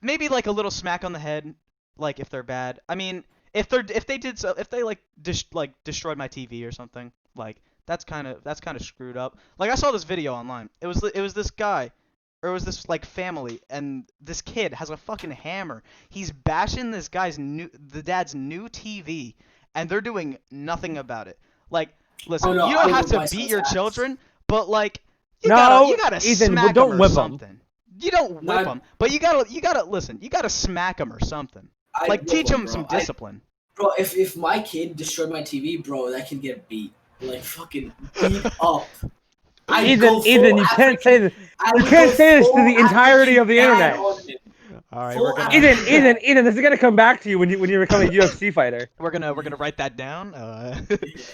maybe like a little smack on the head, like if they're bad. I mean, if they destroyed my TV or something, like that's kind of screwed up. Like I saw this video online. It was this guy, or it was this like family, and this kid has a fucking hammer. He's bashing the dad's new TV, and they're doing nothing about it. Like, listen, Oh, no, you don't I have would to buy beat some your ass. children, but like you No, gotta Ethan, smack don't them or whip 'em. something. You don't whip No, them, but you gotta listen. You gotta smack them or something. Like teach them some discipline. Bro, if my kid destroyed my TV, bro, that kid get beat. Like fucking beat up. Ethan, you can't say this. You can't say this to the entirety of the internet. All right, Full we're gonna Ethan, this is gonna come back to you when you become a UFC fighter. we're gonna write that down.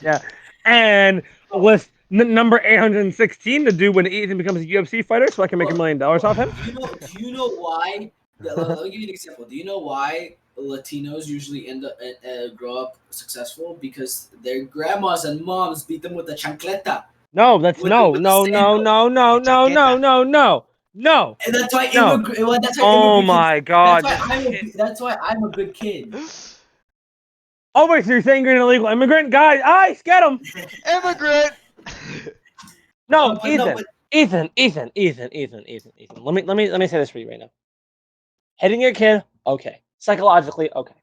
Yeah, and list number 816 to do when Ethan becomes a UFC fighter, so I can make $1 million off him. Do you know why? Let me give you an example. Do you know why Latinos usually end up grow up successful? Because their grandmas and moms beat them with the chancleta. No, that's With no. the And that's why No. Oh my God. That's why I'm a good kid. Oh wait, so you're saying you're an illegal immigrant? Guys, ice, get him! Immigrant. No, But no, but- Ethan. Let me say this for you right now. Hitting your kid, okay. Psychologically, okay.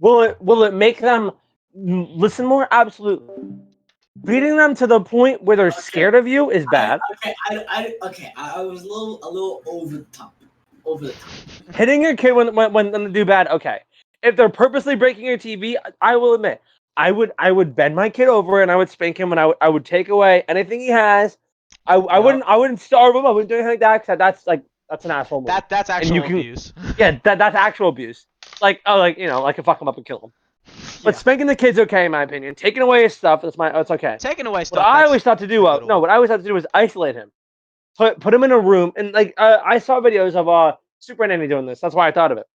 Will it make them listen more? Absolutely. Beating them to the point where they're scared of you is bad. I was a little over the top. Hitting your kid when they do bad, okay. If they're purposely breaking your TV, I will admit, I would bend my kid over and I would spank him, and I would take away anything he has. I wouldn't starve him. I wouldn't do anything like that, 'cause that's an asshole move. That's actual abuse. Yeah, that's actual abuse. Like I can fuck him up and kill him. But Yeah. spanking the kid's okay in my opinion. Taking away his stuff, it's okay. Taking away stuff. What I always thought to do that's a good what I always had to do was isolate him. Put him in a room, and I saw videos of Super Nanny doing this. That's why I thought of it.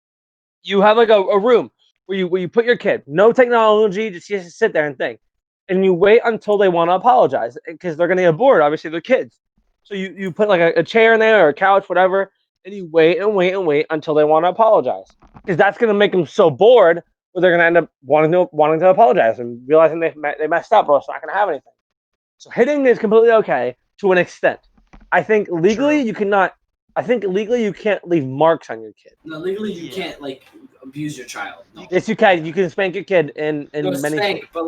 You have like a room where you put your kid, no technology, just sit there and think, and you wait until they want to apologize because they're gonna get bored. Obviously, they're kids, so you put like a chair in there or a couch, whatever, and you wait and wait and wait until they want to apologize, because that's going to make them so bored where they're going to end up wanting to apologize and realizing they messed up, or it's not going to have anything. So hitting is completely okay to an extent. I think legally True. you cannot. I think legally you can't leave marks on your kid. No, legally you can't like abuse your child. No. Yes, you can. You can spank your kid in No, many spank, states. but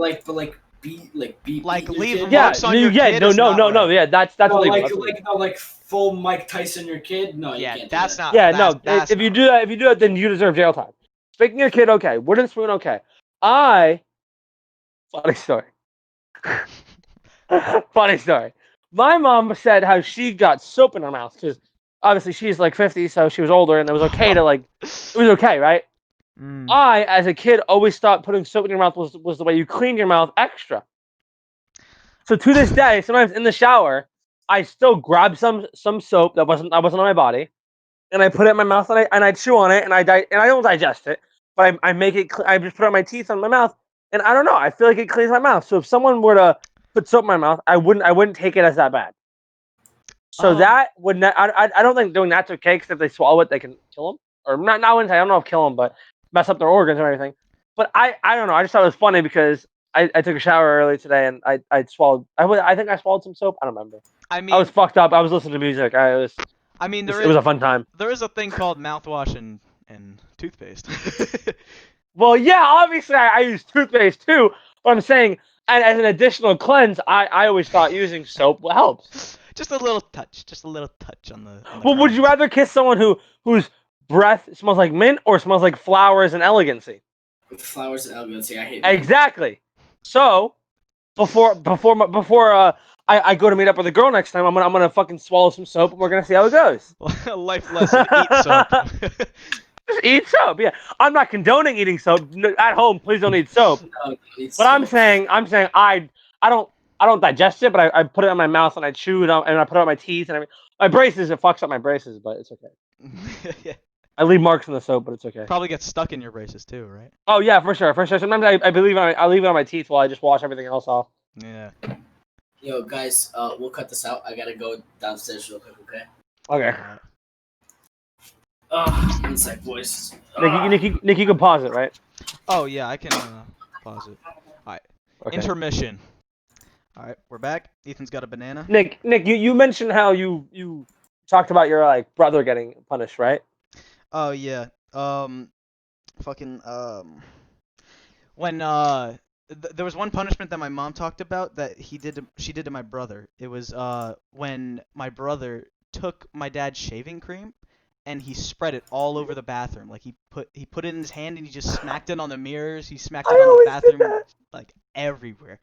beat Like, your leave kid. marks on your kid is not right. Yeah, that's No, legal. like That's legal. like no, like full Mike Tyson your kid. No, Yeah, you can't. that's do that. not. Yeah, that's if you not. do that, then you deserve jail time. Spanking your kid, okay. Wooden spoon, okay. Funny story. Funny story. My mom said how she got soap in her mouth because obviously she's like 50, so she was older, and it was okay to it was okay, right? Mm. I, as a kid, always thought putting soap in your mouth was the way you clean your mouth extra. So to this day, sometimes in the shower, I still grab some soap that wasn't on my body, and I put it in my mouth, and I chew on it, and I don't digest it, but I make it. I just put it on my teeth on my mouth, and I don't know. I feel like it cleans my mouth. So if someone were to put soap in my mouth, I wouldn't take it as that bad. So that would not. I don't think doing that's okay, because if they swallow it, they can kill them, or not. I wouldn't say, I don't know if kill them, but mess up their organs or anything. But I don't know. I just thought it was funny because I took a shower early today, and I swallowed. I think I swallowed some soap. I don't remember. I mean, I was fucked up. I was listening to music. It was a fun time. There is a thing called mouthwash and toothpaste. Well, yeah, obviously I use toothpaste too, but I'm saying as an additional cleanse, I always thought using soap helps. Just a little touch on the. Well, would you rather kiss someone whose breath smells like mint or smells like flowers and elegancy? Flowers and elegancy, I hate mint. Exactly. So before I go to meet up with a girl next time, I'm gonna fucking swallow some soap, and we're gonna see how it goes. Life lesson: eat soap. Just eat soap. Yeah, I'm not condoning eating soap at home. Please don't eat soap. No, But I'm saying I don't digest it, but I put it in my mouth and I chew it out, and I put it on my teeth and my braces. It fucks up my braces, but it's okay. Yeah. I leave marks in the soap, but it's okay. Probably gets stuck in your braces too, right? Oh yeah, for sure. Sometimes I leave it on my teeth while I just wash everything else off. Yeah. Yo, guys, we'll cut this out. I gotta go downstairs real quick, okay? Okay. One sec, boys. Nick, you can pause it, right? Oh yeah, I can pause it. All right. Okay. Intermission. All right, we're back. Ethan's got a banana. Nick, you mentioned how you talked about your brother getting punished, right? Oh yeah. When there was one punishment that my mom talked about that she did to my brother. It was when my brother took my dad's shaving cream and he spread it all over the bathroom. Like he put it in his hand and he just smacked it on the mirrors. He smacked it on the bathroom, like everywhere.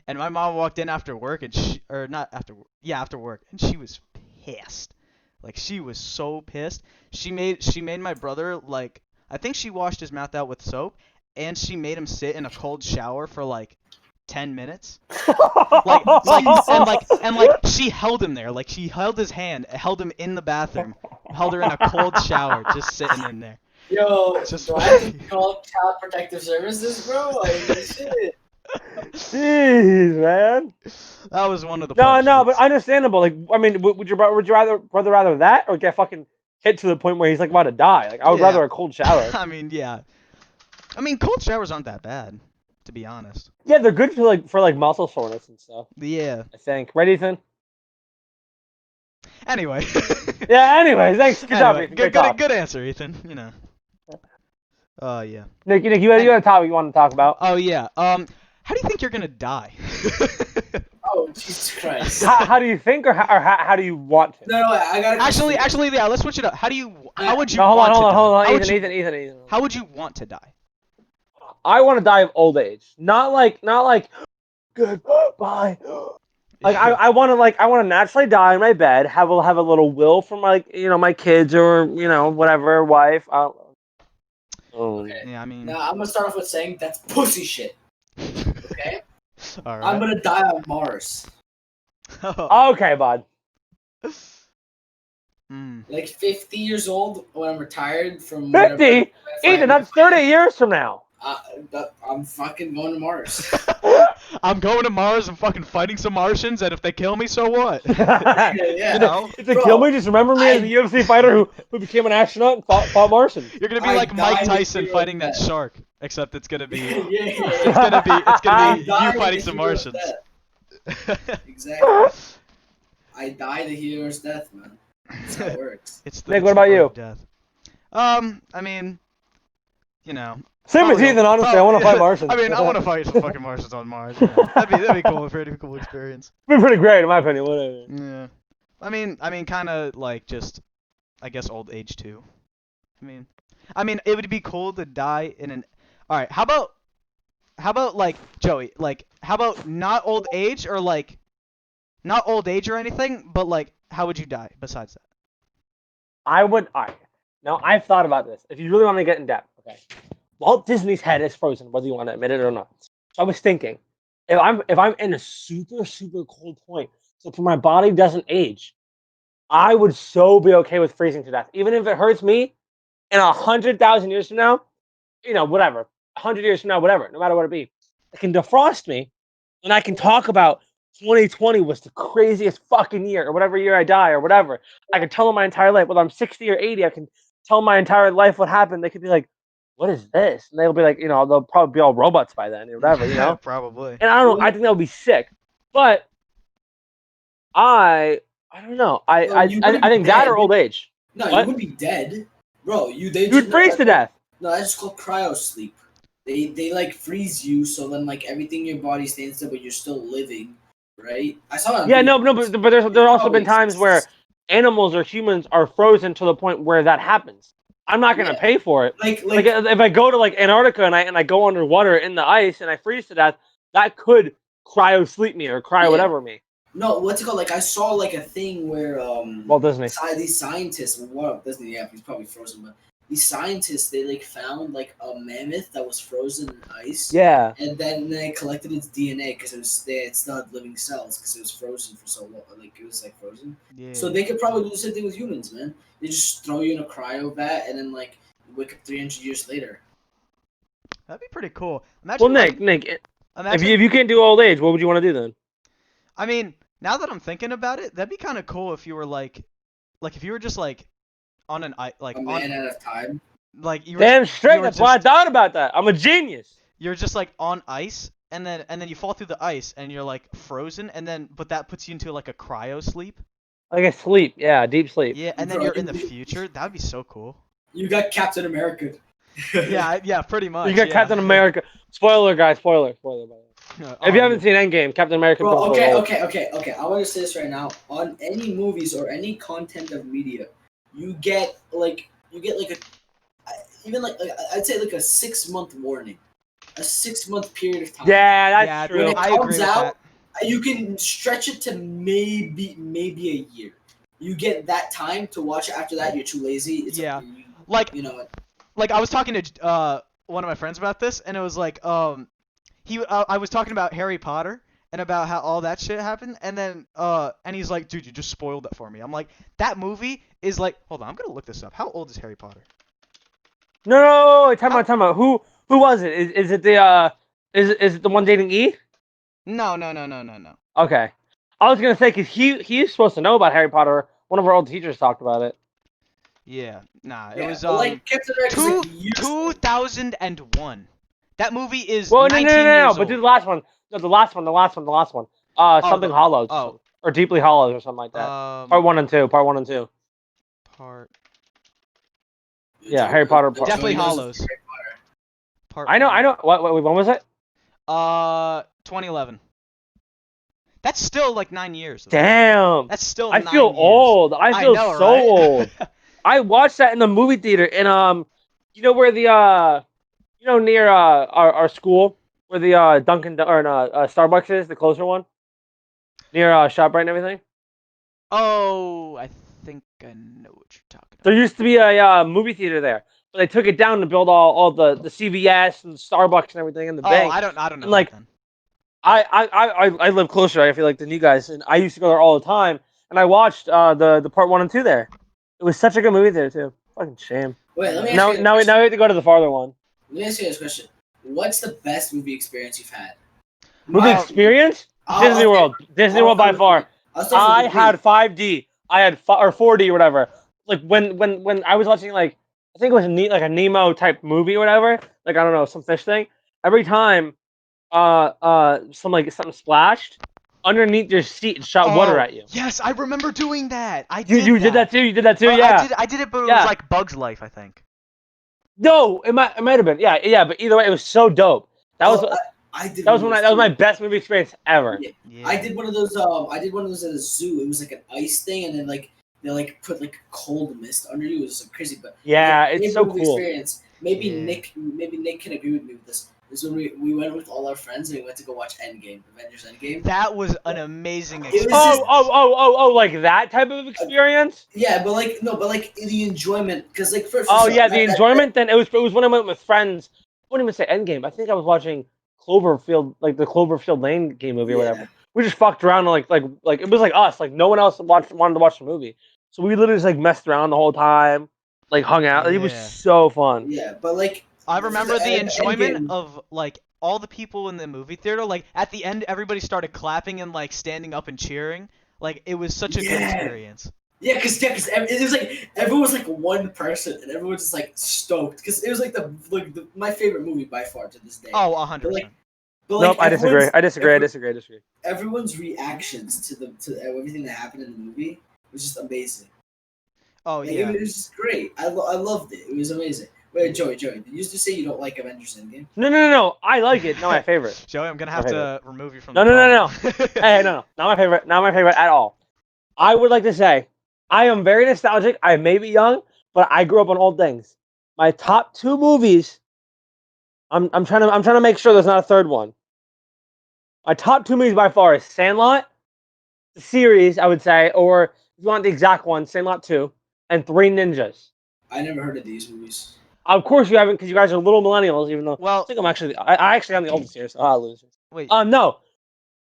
And my mom walked in after work and after work, and she was pissed. Like she was so pissed. She made my brother, like, I think she washed his mouth out with soap, and she made him sit in a cold shower for like 10 minutes. like she held him there. Like she held his hand, held him in the bathroom, held her in a cold shower, just sitting in there. Yo, Just do I have to call Child Protective Services, bro? Like, shit. Jeez, man. That was one of the No, but understandable. Like, I mean, would you rather that or get fucking hit to the point where he's like about to die? Like, I would rather a cold shower. I mean, yeah. I mean, cold showers aren't that bad, to be honest. Yeah, they're good for muscle soreness and stuff. Yeah. I think. Right, Ethan? Anyway. Yeah. Anyway, thanks. Good job, Ethan. Good answer, Ethan. You know. Yeah. Nick, you had a topic you wanted to talk about. Oh yeah. How do you think you're gonna die? Oh, Jesus Christ. How do you think, or how do you want to? No, I gotta. Actually, yeah. Let's switch it up. How would you Hold want to die? on. Ethan. How would you want to die? I want to die of old age. Not like goodbye. Like I want to naturally die in my bed. Have a little will from my kids or whatever wife. Okay. Yeah, I mean. Now I'm gonna start off with saying that's pussy shit. Okay. All right. I'm gonna die on Mars. Okay, bud. Like 50 years old when I'm retired from. 50? Ethan, that's 30 years from now. I'm fucking going to Mars. I'm going to Mars and fucking fighting some Martians, and if they kill me, so what? Yeah. You know, It's a kill me. Just remember me as a UFC fighter who became an astronaut and fought Martians. you're gonna be I like Mike died Tyson hero's fighting that death. shark, except it's gonna be Yeah. it's gonna be you died fighting a some hero's Martians. death. Exactly. I died a hero's death, man. That's how it works. It's the Nick, it's what the about art you? of death. I mean, you know. Same as probably- Ethan, honestly. I want to fight Martians. I mean, I want to fight some fucking Martians on Mars. You know. That'd be cool. Pretty cool experience. It's been pretty great, in my opinion. Whatever. Yeah. I mean, kind of like just, I guess, old age too. I mean, it would be cool to die in an. All right, how about like Joey? Like, how about not old age or like, not old age or anything, but like, how would you die besides that? I would. All right. Now, I've thought about this. If you really want to get in depth, okay. Walt Disney's head is frozen, whether you want to admit it or not. So I was thinking, if I'm in a super cold point, so for my body doesn't age, I would so be okay with freezing to death, even if it hurts me. In 100,000 years from now, whatever, 100 years from now, whatever, no matter what it be, it can defrost me, and I can talk about 2020 was the craziest fucking year, or whatever year I die, or whatever. I can tell them my entire life. Whether I'm 60 or 80, I can tell my entire life what happened. They could be like, "What is this?" And they'll be like, they'll probably be all robots by then, or whatever. Probably. And I don't know. I think that would be sick, but I don't know. I think that or old age. No, What? you would be dead, bro. You would freeze to death. No, that's just called cryo sleep. They like freeze you, so then like everything in your body stands still, but you're still living, right? I saw it. Yeah, no, but there's also been times where animals or humans are frozen to the point where that happens. I'm not gonna pay for it. like Like if I go to like Antarctica and I go underwater in the ice and I freeze to death, that could cryo sleep me or cryo whatever me. no, what's it called? Like I saw like a thing where Walt Disney. these scientists, Walt Disney, yeah, he's probably frozen, but these scientists they like found like a mammoth that was frozen in ice. Yeah. And then they collected its DNA because it still had living cells because it was frozen for so long. Like it was like frozen. Yeah. So they could probably do the same thing with humans, man. They just throw you in a cryo vat and then like wake up 300 years later. That'd be pretty cool. Imagine. Well, like, Nick, if imagine, you can't do old age, what would you want to do then? I mean, now that I'm thinking about it, that'd be kind of cool if you were like if you were just like on an like A man at a time. like you were Damn straight. you were That's why I just- thought about that. I'm a genius. You're just like on ice, and then you fall through the ice, and you're like frozen, but that puts you into like a cryo sleep. Like a sleep, yeah, deep sleep. Yeah, and then you're in the future. That would be so cool. You got Captain America. Yeah, pretty much. You got yeah. Captain America. Spoiler, guys. Spoiler. By the way. Oh, If you haven't seen Endgame, Captain America. Bro, becomes old. okay. I want to say this right now. On any movies or any content of media, you get like a even like I'd say like a 6-month warning, a 6-month period of time. Yeah, that's Yeah, true. When it I agree comes with out, that. you can stretch it to maybe a year. You get that time to watch it. After that, you're too lazy. It's Yeah. Like, Like you know. like I was talking to one of my friends about this, and it was like I was talking about Harry Potter and about how all that shit happened, and then and he's like, dude, you just spoiled that for me. I'm like, that movie is like, hold on, I'm gonna look this up. How old is Harry Potter? No, time out. Who was it? Is it the is it the one dating E? No. Okay, I was gonna say because he's supposed to know about Harry Potter. One of our old teachers talked about it. Yeah, nah, it Yeah, was but, like Captain America's like years old. 2001. That movie is Well, 19 no. years But do old. the last one. No, the last one. Something Hollows. oh. Or Deeply Hollows or something like that. Part 1 and 2. Part 1 and 2. Yeah, Harry Potter part. Deathly Joey knows Hollows. Harry Potter. Part I know. What? When was it? 2011. That's still like 9 years. Damn. That's still. I 9 feel years. old. I feel know, so right? old. I watched that in the movie theater, and where the near our school, where the Dunkin' or Starbucks is, the closer one, near ShopRite and everything. Oh, I think I know what you're talking about. There used to be a movie theater there, but they took it down to build all the CVS and Starbucks and everything in the bank. I don't know. And, like, that then. I live closer. I feel like than you guys, and I used to go there all the time. And I watched the part 1 and 2 there. It was such a good movie there too. Fucking shame. Wait, let me ask Now you. we have to go to the farther one. Let me ask you this question. What's the best movie experience you've had? Movie My- experience? Disney okay. World. Disney World by far. I'll start I with the had 5D. I had or 4D or whatever. Like when I was watching like I think it was like a Nemo type movie or whatever. Like I don't know some fish thing. Every time something splashed underneath your seat and shot water at you. Yes, I remember doing that. I You did you that. did that too. You did that too. Yeah. I did it, but it Yeah. was like Bug's Life, I think. No, it might have been. Yeah. But either way, it was so dope. That was I did that was one when of that was those my best movie experience ever. Yeah. Yeah. I did one of those. I did one of those at a zoo. It was like an ice thing, and then like they like put like cold mist under you. It was like, crazy, but Yeah, my it's favorite so movie cool. Experience. Maybe Yeah. Nick can agree with me with this. Is when we went with all our friends and we went to go watch Avengers Endgame. That was an amazing It was experience. just- Oh, like that type of experience. Yeah, but like no, but like the enjoyment, because like first. Oh so yeah, the I- enjoyment. Then it was when I went with friends. I wouldn't even say Endgame. I think I was watching Cloverfield, like the Cloverfield Lane game movie or Yeah. whatever. We just fucked around and like it was like us. Like no one else wanted to watch the movie, so we literally just like messed around the whole time, like hung out. It was Yeah. so fun. Yeah, but like I remember the enjoyment Endgame- of like all the people in the movie theater. Like at the end, everybody started clapping and like standing up and cheering. Like it was such a good Yeah. experience. Yeah, because it was like everyone was like one person, and everyone was just like stoked because it was like my favorite movie by far to this day. Oh, 100%. But Nope, I disagree. everyone's- I disagree. Everyone's reactions to everything that happened in the movie was just amazing. Oh Like, yeah. it was just great. I loved it. It was amazing. Wait, Joey, did you just say you don't like Avengers Endgame? No. I like it. Not my favorite. Joey, I'm gonna have Okay, to remove you from No, the no, call. Hey, no, not my favorite. Not my favorite at all. I would like to say I am very nostalgic. I may be young, but I grew up on old things. My top two movies. I'm trying to make sure there's not a third one. My top two movies by far is Sandlot, the series, I would say, or if you want the exact one, Sandlot 2, and Three Ninjas. I never heard of these movies. Of course you haven't, because you guys are little millennials. Even though I Well, think I actually am the oldest here, so I'll lose. wait. No,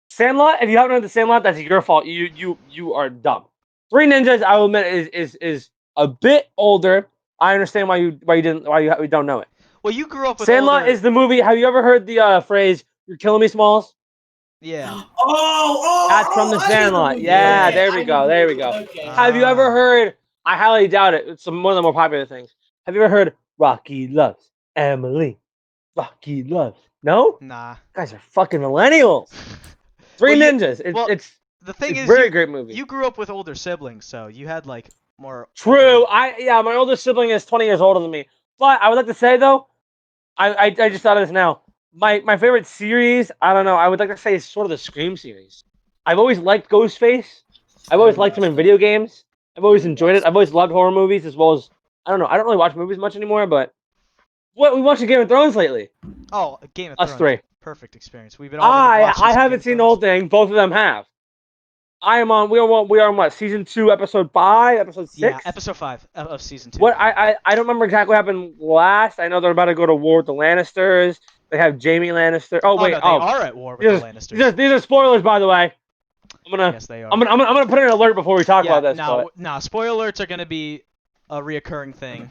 Sandlot. If you haven't heard the Sandlot, that's your fault. You are dumb. Three Ninjas, I will admit, is a bit older. I understand why you don't know it. Well, you grew up with Sandlot older... is the movie. Have you ever heard the phrase "You're killing me, Smalls"? Yeah. That's from the I know Sandlot. movie. Yeah, Okay, there we I go. know There the we go. movie. Okay. Have you ever heard? I highly doubt it. It's one of the more popular things. Have you ever heard "Rocky loves Emily"? Rocky loves. No, Nah. you guys are fucking millennials. Three Well, Ninjas. It's The thing it's is, very great movie. you grew up with older siblings, so you had like more. True. My older sibling is 20 years older than me. But I would like to say though, I just thought of this now. My favorite series, I don't know, I would like to say is sort of the Scream series. I've always liked Ghostface. I've always liked him in video games. I've always enjoyed it. I've always loved horror movies as well as I don't know. I don't really watch movies much anymore, but what we watched Game of Thrones lately. Oh, Game of Us Thrones. three. Perfect experience. We've been all I haven't seen the whole thing. Both of them have. I am on. We are on what season 2, episode 5, episode 6. Yeah, episode 5 of season 2. What I don't remember exactly what happened last. I know they're about to go to war with the Lannisters. They have Jaime Lannister. Oh wait, no, they are at war with the Lannisters. These are spoilers, by the way. Yes, they are. I'm gonna put in an alert before we talk about this. No, spoiler alerts are gonna be a reoccurring thing.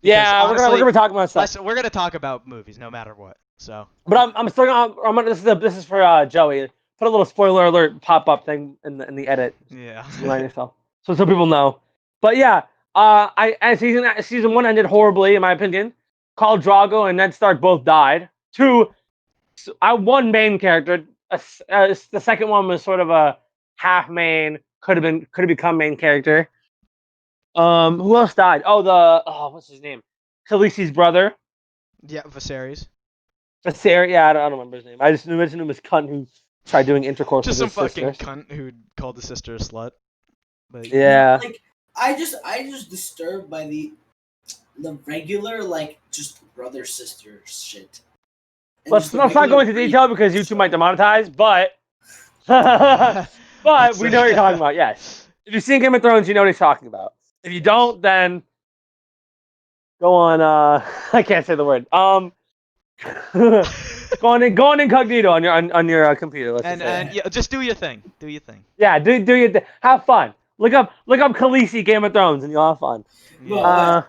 Yeah, honestly, we're gonna be talking about stuff. Listen, we're gonna talk about movies no matter what. So. But I'm still gonna. This is for Joey. Put a little spoiler alert pop up thing in the edit. Yeah. Remind yourself, so people know. But yeah, season 1 ended horribly in my opinion. Khal Drogo and Ned Stark both died. One main character. The second one was sort of a half main. Could have become main character. Who else died? What's his name? Khaleesi's brother. Yeah, Viserys. Viserys. Yeah, I don't remember his name. I just knew his cunt who tried doing intercourse Just with some his fucking sisters. cunt who called the sister a slut. But Yeah. Like I just disturbed by the regular like just brother sister shit. And Let's just the not go regular into detail because YouTube might demonetize, but we know what you're talking about. Yes, if you've seen Game of Thrones, you know what he's talking about. If you don't, then go on. I can't say the word. Go on incognito on your computer. Let's just say. and yeah, just do your thing. Do your thing. Yeah, do your have fun. Look up Khaleesi Game of Thrones and you'll have fun. Yeah.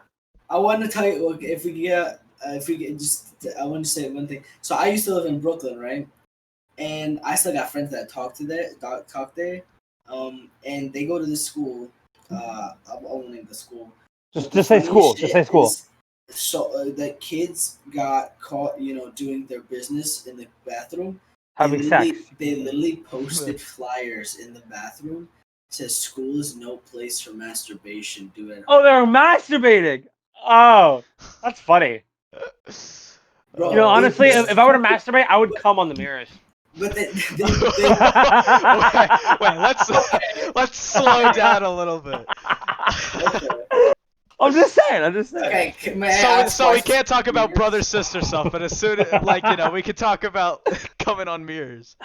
I want to tell you look, if we get just I want to say one thing. So I used to live in Brooklyn, right? and I still got friends that talk there. And they go to this school. I won't name the school. Just say school. Just say school. So the kids got caught, doing their business in the bathroom. Having sex. They literally posted flyers in the bathroom. Says school is no place for masturbation. Do it. Oh, they're masturbating. Oh, that's funny. Bro, honestly, if I were to masturbate, I would come on the mirrors. But they wait, let's slow down a little bit. Okay. I'm just saying. Okay, so we can't talk about brother-sister stuff, but as soon as, we could talk about coming on mirrors.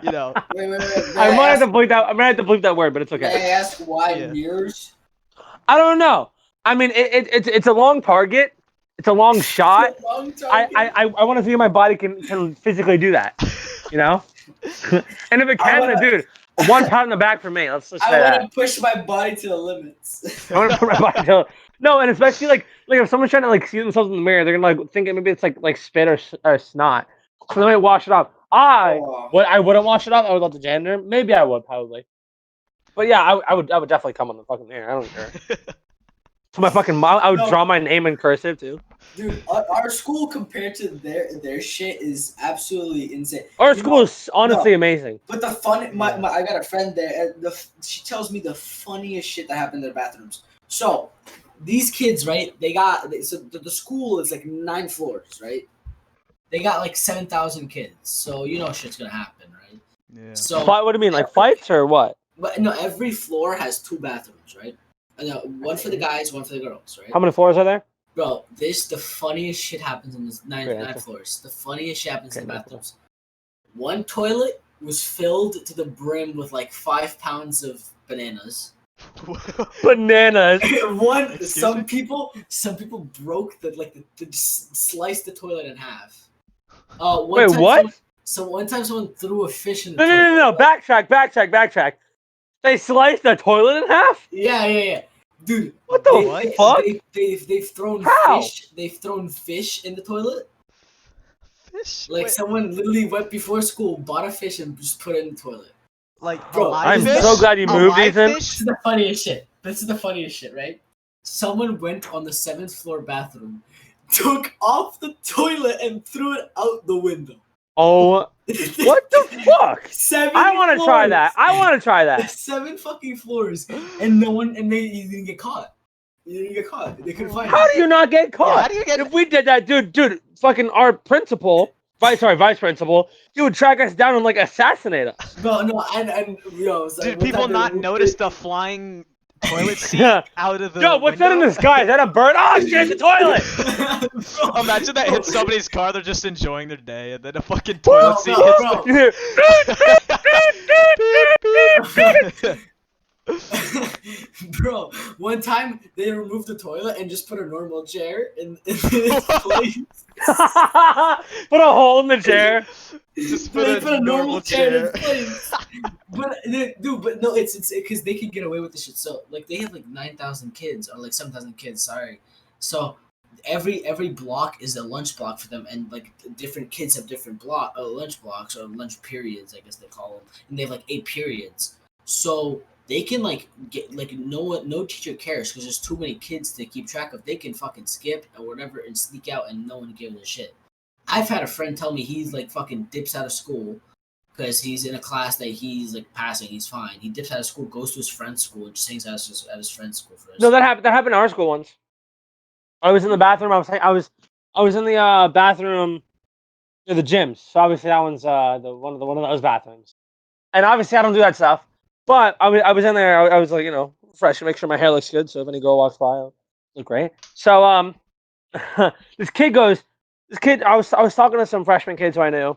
Wait. I might have to bleep that word, but it's okay. May I ask why mirrors? I don't know. I mean, it's a long target. It's a long shot. I want to see if my body can physically do that. And if it can, then dude, 1 pat in the back for me. Let's say that. I want to push my body to the limits. I want to put my body to no, and especially like if someone's trying to see themselves in the mirror, they're gonna think maybe it's like spit or snot, so they might wash it off. I wouldn't wash it off. I would let the janitor. Maybe I would probably, but yeah, I would definitely come on the fucking mirror. I don't care. To my fucking mom, I would draw my name in cursive too. Dude, our school compared to their shit is absolutely insane. Our school is honestly amazing. But the fun, I got a friend there. She tells me the funniest shit that happened in their bathrooms. So these kids, right? The school is like 9 floors, right? They got like 7,000 kids, so shit's gonna happen, right? Yeah. So what do you mean, like fights or what? But no, every floor has 2 bathrooms, right? One for the guys, one for the girls, right? How many floors are there? Bro, the funniest shit happens in this 9 floors. The funniest shit happens in the bathrooms. One toilet was filled to the brim with like 5 pounds of bananas. Bananas. Some people broke sliced the toilet in half. Wait, what? One time someone threw a fish in the toilet. No. Backtrack. They sliced the toilet in half? Yeah. Dude, what the fuck? They've thrown fish. They've thrown fish in the toilet. Fish? Like someone literally went before school, bought a fish, and just put it in the toilet. Like, bro, I'm so glad you moved, Ethan. This is the funniest shit. Right? Someone went on the 7th floor bathroom, took off the toilet, and threw it out the window. Oh, what the fuck? 7 I want to try that. 7 fucking floors, and he didn't get caught. They couldn't find him. How do you not get caught? Yeah, how do you get? If we did that, dude, fucking our principal, vice principal, he would track us down and assassinate us. No, Did people not notice the flying toilet seat out of the Yo, what's that in the sky? Is that a bird? Oh shit, the toilet! Imagine that hits somebody's car, they're just enjoying their day, and then a fucking toilet seat hits them. Bro, one time they removed the toilet and just put a normal chair in its place. Put a hole in the chair. Just put a normal chair in its place. But no, it's because they can get away with this shit. So they have 9,000 kids or 7,000 kids. Sorry. So every block is a lunch block for them, and different kids have different lunch blocks or lunch periods, I guess they call them, and they have 8 periods. So they can get no teacher cares because there's too many kids to keep track of. They can fucking skip or whatever and sneak out, and no one gives a shit. I've had a friend tell me he's fucking dips out of school because he's in a class that he's passing. He's fine. He dips out of school, goes to his friend's school, and just hangs out at his friend's school first. No, that happened in our school once. I was in the bathroom. I was in the bathroom near the gyms. So obviously that one's one of those bathrooms. And obviously I don't do that stuff. But I was in there. I was fresh to make sure my hair looks good. So if any girl walks by, I'll look great. So this kid. I was talking to some freshman kids who I knew,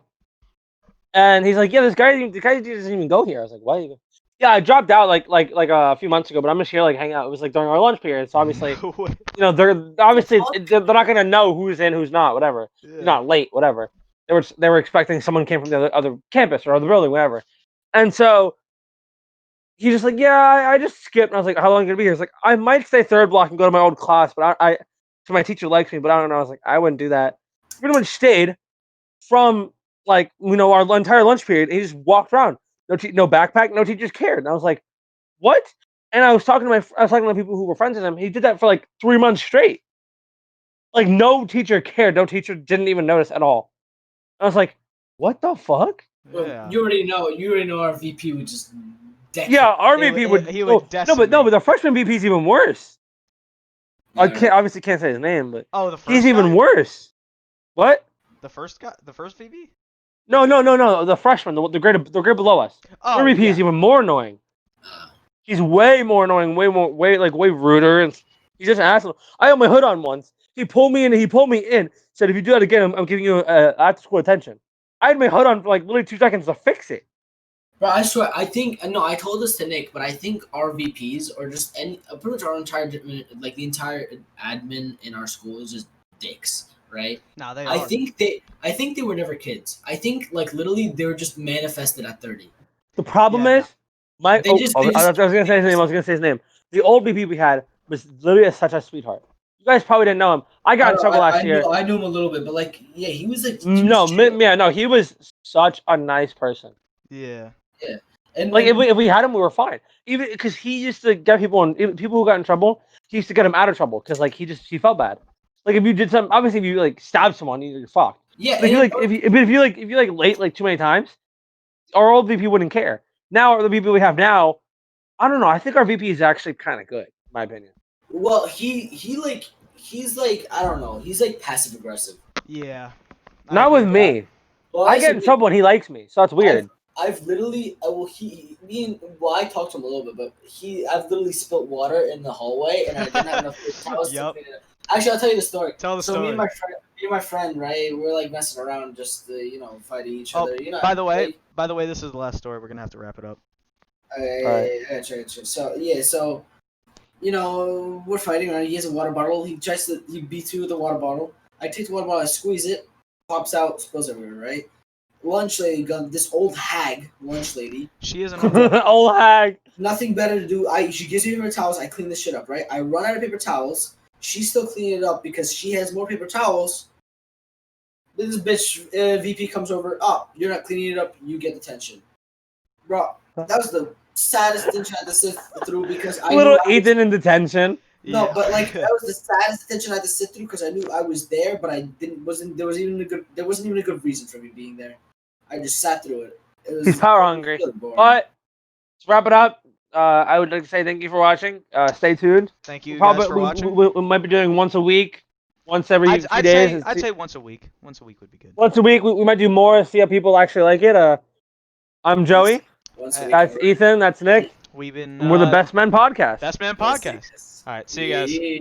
and he's like, "Yeah, the guy doesn't even go here." I was like, "What?" Yeah, I dropped out like a few months ago, but I'm just here hang out. It was during our lunch period, so obviously, they're not gonna know who's in, who's not, whatever. Yeah. Not late, whatever. They were expecting someone came from the other campus or other building, whatever, and so. He's just I just skipped. And I was like, how long are you going to be here? He's like, I might stay 3rd block and go to my old class, but so my teacher likes me, but I don't know. I was like, I wouldn't do that. Pretty much stayed from like our entire lunch period. And he just walked around, no backpack, no teachers cared. And I was like, what? And I was talking to people who were friends with him. He did that for like 3 months straight. Like no teacher cared. No teacher didn't even notice at all. I was like, what the fuck? Well, Yeah. you already know our VP would just. Yeah, our VP would. He would but the freshman VP is even worse. I Yeah, obviously can't say his name, but Oh, the first he's even guy? worse. What? The first guy? The first VP? No. The freshman, the grade below us. Oh, Our VP yeah. is even more annoying. uh, He's way more annoying, way ruder, and he's just an asshole. I had my hood on once. He pulled me in. Said, if you do that again, I'm giving you after school attention. I had my hood on for like literally 2 seconds to fix it. But I swear, I think no. I told this to Nick, but I think our VPs or just pretty much our entire the entire admin in our school is just dicks, right? Nah, they I are. think they were never kids. I think like literally they were just manifested at 30. The problem Yeah. is, They I just- was gonna say his name. The old VP we had was literally such a sweetheart. You guys probably didn't know him. I got in trouble last year. I knew him a little bit, but like, yeah, he was like. He was such a nice person. Yeah. And Like if we had him, we were fine. Even because he used to get people who got in trouble. He used to get them out of trouble because like he felt bad. Like if you did something, obviously if you like stabbed someone, you're fucked. yeah, But if you late like too many times, our old VP wouldn't care. Now the VP we have now, I don't know. I think our VP is actually kind of good, in my opinion. well, he's like I don't know. He's like passive aggressive. Yeah. I Not agree with that. me. Well, I get in trouble and he likes me, so that's weird. I've literally, I talked to him a little bit, but I've literally spilled water in the hallway, and I didn't have enough paper towels Yup. to clean it up. Actually, I'll tell you the story. Tell the So story. me and my friend, right, we're like messing around, just fighting each Oh, other. by the way, this is the last story. We're gonna have to wrap it up. Alright. So we're fighting around. He has a water bottle. He beats me with the water bottle. I take the water bottle, I squeeze it, pops out, spills everywhere, right? Lunch lady, this old hag, lunch lady. She is an Old hag. Nothing better to do. She gives me paper towels. I clean this shit up, right? I run out of paper towels. She's still cleaning it up because she has more paper towels. This bitch VP comes over. Oh, you're not cleaning it up. You get detention, bro. That was the saddest thing I had to sit through because I Little knew Ethan in detention. No, Yeah. but like that was the saddest detention I had to sit through because I knew I was there, but there wasn't even a good reason for me being there. I just sat through it. He's power hungry. really boring. But let's wrap it up. I would like to say thank you for watching. Stay tuned. Thank you guys for we, watching. we might be doing once a week, once every few I'd days. say once a week. Once a week would be good. Once a week. We might do more. See how people actually like it. I'm Joey. Once a week, That's Ethan. That's Nick. We've been. And we're the Best Men Podcast. Best Man Podcast. All right. See you guys. Yeah.